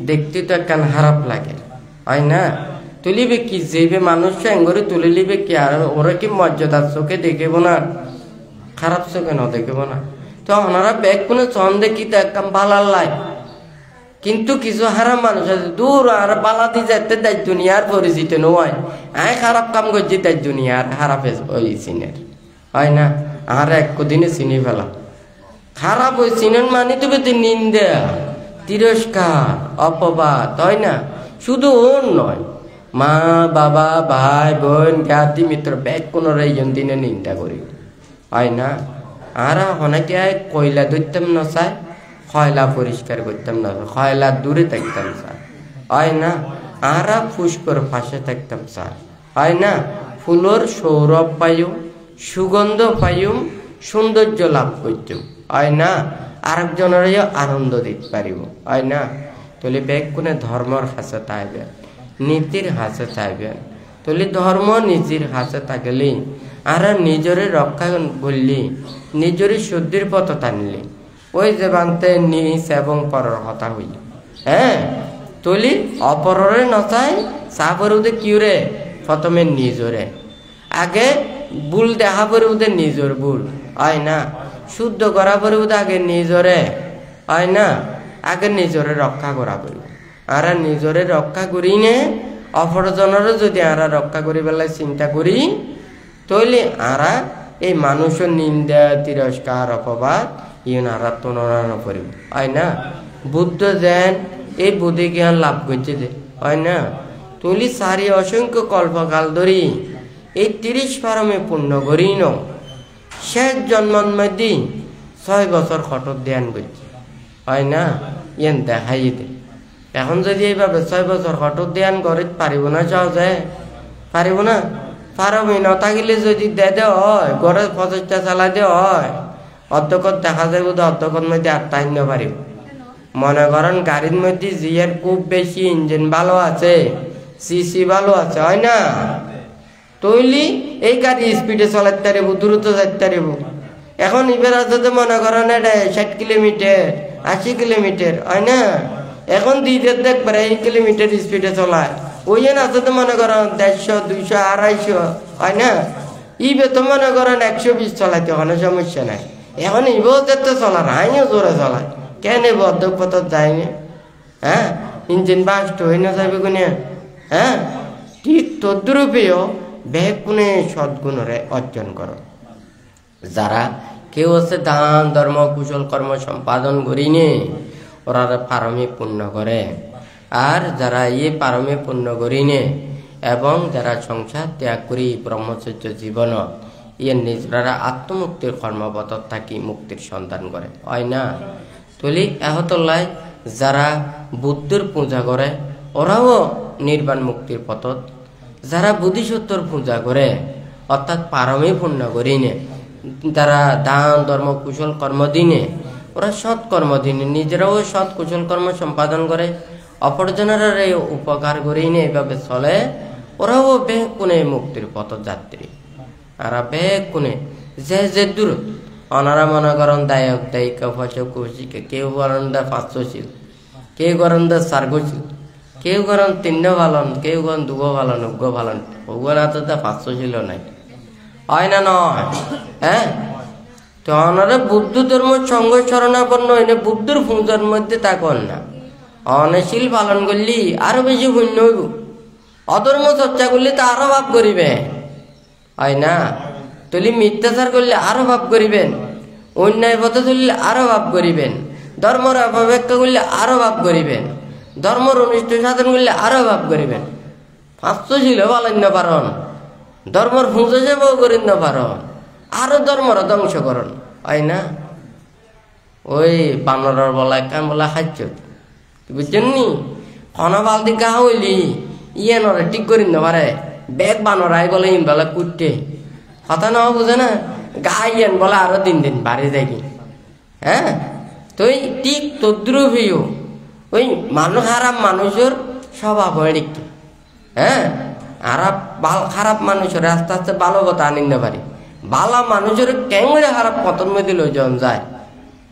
দেখতে তো একখান খারাপ লাগে হয় না। তুলিবে কি যেবে মানুষ সঙ্গে তুলে লিবে কি আর ওরা কি মর্যাদার চোখে দেখেব না, খারাপ চোখে না দেখেব না। তো ওনারা ব্যাগ কোনো চন দেখি তো একদম বালার লাই, কিন্তু কিছু হারাম মানুষ আছে দূর আর বালা দিয়ে যেতে দেশ দুনিয়ার পরিচিত নয় আয় খারাপ কাম করছি দেশ দুনিয়ার খারাপ ওই সিনের হয় না। আর এক দিনে চিনি ফেলা খারাপ ওই সিনের মানে তুমি নিন্দা তিরস্কার অপবাদ হয় না, শুধু ওর নয় মা বাবা ভাই বোন জ্ঞাতি মিত্র ব্যাগ কোনো রেজন দিনে নিন্দা করি হয় না। আর অনেকে কয়লা ধরতাম না চায় কয়লা পরিষ্কার করতাম না, কয়লা দূরে থাকতাম স্যার হয় না। আর ফুস্কর পাশে থাকতাম স্যার হয় না, ফুলর সৌরভ পাইম সুগন্ধ পাইম সৌন্দর্য লাভ করতাম হয় না, আরেকজনের আনন্দ দিতে পারিব হয় না। তাহলে ব্যাগ কোনে ধর্মর হাসে তাইবেন নীতির হাসে চাইবেন, তাহলে ধর্ম নিজের হাসে থাকলে আর নিজরে রক্ষা করলি নিজরে শুদ্ধির পথ টানলি ওই যে বানতে নিজ এবং পরের কথা হইল। হ্যাঁ, তুলি অপরের নচাই চাপর উদে কিউরে প্রথমে নিজরে আগে ভুল দেখা পরে উদে নিজর ভুল হয় না, শুদ্ধ করা পরে উদে আগে নিজরে হয় না, আগে নিজরে রক্ষা করা পড়ব। আর নিজরে রক্ষা করি নে অপরজনের যদি আরা রক্ষা করি বেলায় চিন্তা করি তাহলে আরা এই মানুষের নিন্দা তিরস্কার অপবাদ ইন আরা তুলনা করিব হয় না। বুদ্ধ যেন এই বুদ্ধি জ্ঞান লাভ করছে যে হয় না, তুলি সারি অসংখ্য কল্পকাল ধরি এই 30 পারমে পূর্ণ করি ন শেষ জন্মর মধ্যে 6 বছর খটর ধ্যান করছে হয় না, ইয়েন দেখাই দে। এখন যদি এইভাবে 6 বছর হঠাৎ ধ্যান করে পারিব না সহজে পারিব না, পারবি না থাকিলে যদি দে হয় ঘরে প্রচেষ্টা চালাই দে হয় অর্ধকত দেখা যাবে অর্ধকত মধ্যে আটটা আনতে পারিব। মনে করেন গাড়ির মধ্যে জিয়ার খুব বেশি ইঞ্জিন ভালো আছে সিসি ভালো আছে হয় না, তৈলি এই গাড়ি স্পিডে চালাতে পারিব দ্রুত যাইতে পারিব। এখন এবার আছে মনে করেন 60 কিলোমিটার 80 কিলোমিটার হয় না, এখন দিতে দেখবার 1 কিলোমিটার স্পিডে চলায় ওই আছে তো মনে করেন 150 200 250 হয় না, ইবে তো মনে করেন 120 চলাইতে কোনো সমস্যা নাই। এখন ইবেও যেতে চলার আইনও জোরে চলায় কেন অর্ধক পথ যায়নি। হ্যাঁ, ইঞ্জিন বাস্ট হয়ে না যাবে কোনে। হ্যাঁ, ঠিক তদ্রূপেও ব্যাগ কোনে সদ্গুণরে অর্জন করো। যারা কেউ আছে দান ধর্ম কুশল কর্ম সম্পাদন করিনি ওরা পারমে পূর্ণ করে, আর যারা এই পারমে পূর্ণ করিনে এবং যারা সংসার ত্যাগ করি ব্রহ্মচর্য জীবন ইয়ে নিজরা আত্মমুক্তির কর্মপথ থাকি মুক্তির সন্ধান করে হয় না। তুলি এহতলাই যারা বুদ্ধের পূজা করে ওরাও নির্বাণ মুক্তির পথত, যারা বুদ্ধিসত্তর পূজা করে অর্থাৎ পারমে পূর্ণ করিনে যারা দান ধর্ম কুশল কর্ম দিনে ওরা সৎ কর্ম দিনে নিজেরাও সৎ কুশল কর্ম সম্পাদন করে অপরজনের উপকার করেই না এইভাবে চলে ওরাও বেগ কোনে মুক্তির পথ যাত্রী। আর বেগ কোনে যে দূর অনারা মনে করেন দায়ক দায়িকা ফসক কৌশিকে কেউ করেন দা 500 শিল কেউ করেন দা 400 শিল কেউ করেন 3 পালন, কেউ করেন 2 পালন, 1 পালন, ওগুলো তো 500 ছিল নাই, হয় না নয়? হ্যাঁ, তো ওনারা বুদ্ধ ধর্ম সঙ্গ শরণাপন্ন হইলে বুদ্ধর পূজার মধ্যে থাকুন না, অনশীল পালন করলি আরো বেশি পুণ্য হইব, অধর্ম চর্চা করলে তো আরো ভাব করিবে, হয় না? তুলি মিথ্যাচার করলে আরো ভাব করিবেন, অন্যায় পথে চললে আরো ভাব করিবেন, ধর্মের অপব্যাখ্যা করলে আরো ভাব করিবেন, ধর্মের অনিষ্ট সাধন করলে আরো ভাব করিবেন। 500 ছিল পালন্য পারণ, ধর্মের পূজা সেবাও করিন না পারণ, আরো ধর্মর ধ্বংস করণ, হয় না? ওই বানরের বলা কান বলা খাচ্ছ, বুঝছেন নি? খনা বালতি গা হইলি ইয়ে নরে ঠিক করিন না পারে, বেগ বানরাই বলে ইন বলে কুটতে, কথা না বুঝে না, গা ইয়েন বলে আরো 3 দিন বাড়ি দেখি। হ্যাঁ, তো ঠিক তদ্রুপীয় ওই মানুষ খারাপ মানুষের স্বভাব হয় দেখি। হ্যাঁ, খারাপ মানুষের আস্তে আস্তে ভালো কথা আনিতে পারি, ভালো মানুষের কেঙ্গরে খারাপ পতন মধ্যে লই যাওয়া যায়।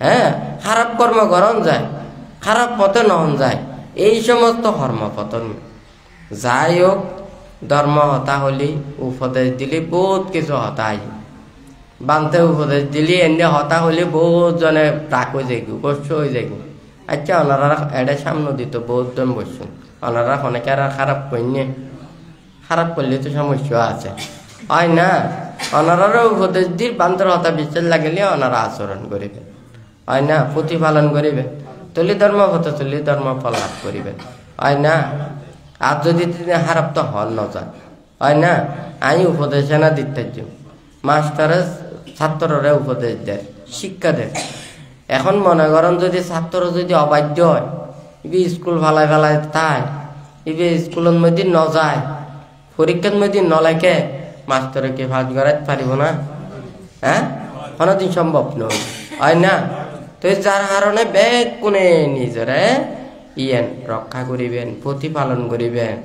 হ্যাঁ, খারাপ কর্ম করণ যায়, খারাপ পথে নহন যায়, এই সমস্ত কর্ম পতন। যাই হোক, ধর্ম হতা হলি উপদেশ দিলি বহুত কিছু হতা আই, বানতে উপদেশ দিলি এনে হতা হলি বহুত জনে রাগ হয়ে যাই, কষ্ট হয়ে যাই। আচ্ছা, ওনারা এটা সামনে দিত বহুত জন বসছেন, ওনারা অনেকে আর খারাপ করিনি, খারাপ করলে তো সমস্যা আছে, হয় না? ওনারারও উপদেশ দিল, বান্তর হতা বিশ্বাস লাগিলে ওনারা আচরণ করিবেন, হয় না? প্রতিপালন করিবেন, তুলি ধর্ম হতে তুলি ধর্ম ফল লাভ করিবেন, হয় না? আর যদি খারাপ তো হল ন যায়, হয় না? আমি উপদেশ না দিতে মাস্টারে ছাত্ররা উপদেশ দেয়, শিক্ষা দেয়। এখন মনে করেন যদি ছাত্র যদি অবাধ্য হয়, ইবি স্কুল ভালাই ফেলায় তাই, ইবি স্কুলের মধ্যে ন যায়, পরীক্ষার মধ্যে ন লেখে, মাস্টারে কি ফাঁস করাতে পারিব না? হ্যাঁ, কোনোদিন সম্ভব নয়, হয় না? তো যার কারণে বেগ কোনে নিজরে ইয়েন রক্ষা করিবেন, প্রতিপালন করিবেন,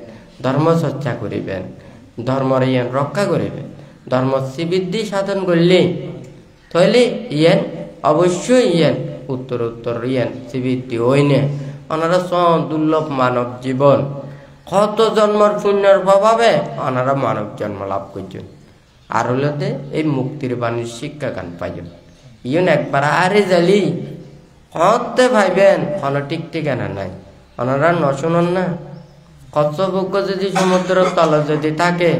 ধর্ম চর্চা করিবেন, ধর্মর ইয়েন রক্ষা করিবেন, ধর্ম শ্রীবৃদ্ধি সাধন করলে তাহলে ইয়েন অবশ্যই ইয়েন উত্তর ইয়েন শ্রীবৃদ্ধি হইনে। ওনারা দুর্লভ মানব জীবন, কত জন্মর পুণ্যের প্রভাবে ওনারা মানব জন্ম লাভ করছেন, আর হলতে এই মুক্তির বাণীর শিক্ষা গান পাইছেন। ইয়ন একবার আরে জালি হতে ভাইবেন, কোনো ঠিক ঠিকানা নাই, ওনারা নশুনন না। কচ্ছপক্ষ যদি সমুদ্রের তলে যদি থাকে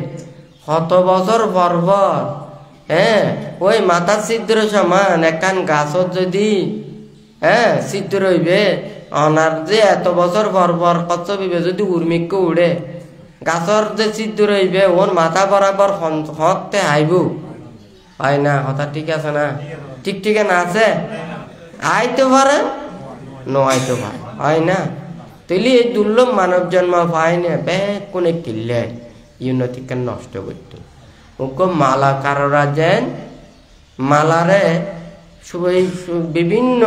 কত বছর পর পর, হ্যাঁ, ওই মাথার ছিদ্র সমান একখান গাছত যদি ছিদ্র হইবে, অনার যে এত বছর পর পর কচ্ছপিবে যদি উর্মিক্য উড়ে, গাছর যে ছিদ্র হইবে ওর মাথা বরাবর হতে আইব, হয় না? কথা ঠিক আছে না? ঠিক ঠিকানা আছে? আইতে পারে ন আইতে পারে, হয় না? তাইলে এই দুর্লভ মানব জন্ম পায় না, ব্যাগ কোনে কিনলে ইউনতিকে নষ্ট করত। ওকে মালা কারোরা যেন মালারে বিভিন্ন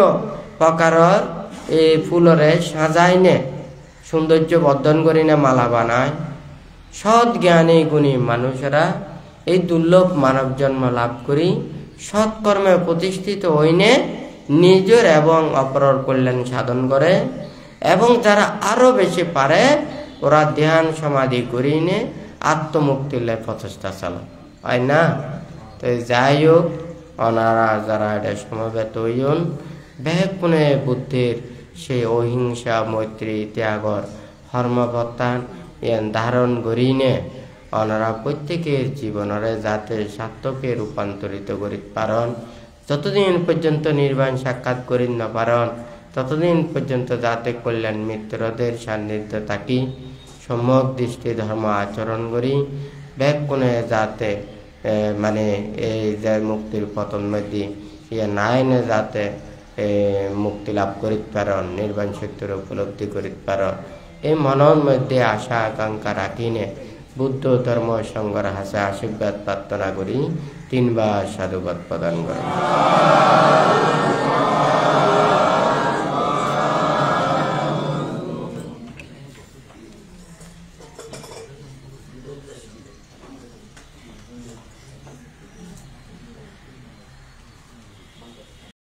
প্রকারের এই ফুলরে সাজায় নে, সৌন্দর্য বর্ধন করি না মালা বানায়। সৎ জ্ঞানী গুণী মানুষেরা এই দুর্লভ মানব জন্ম লাভ করি সৎকর্মে প্রতিষ্ঠিত হইনে নিজের এবং অপরের কল্যাণ সাধন করে, এবং যারা আরো বেশি পারে ওরা ধ্যান সমাধি করিনে আত্মমুক্তির লাই প্রচেষ্টা চালায়, হয় না? তো যাই হোক, ওনারা যারা এটা সমবেত হইন ব্যাকুণে বুদ্ধির সেই অহিংসা মৈত্রী ত্যাগর ধর্মপ্রত্যান ধারণ করিনে ওনারা প্রত্যেকের জীবনরে যাতে সার্থকে রূপান্তরিত করিতে পারেন, যতদিন পর্যন্ত নির্বাণ সাক্ষাৎ করিন না পারেন ততদিন পর্যন্ত যাতে কল্যাণ মিত্রদের সান্নিধ্য থাকি, সম্যক দৃষ্টি ধর্ম আচরণ করি, ব্যাকুণে যাতে মানে এই যে মুক্তির পতন মধ্যে নাইনে যাতে মুক্তি লাভ করিতে পারেন, নির্বাণ সত্যের উপলব্ধি করিতে পারেন, এই মনের মধ্যে আশা আকাঙ্ক্ষা রাখিনে বুদ্ধ ধর্ম সংঘর হাসে আশীর্বাদ প্রার্থনা করি, 3বার সাধুবাদ প্রদান করেন।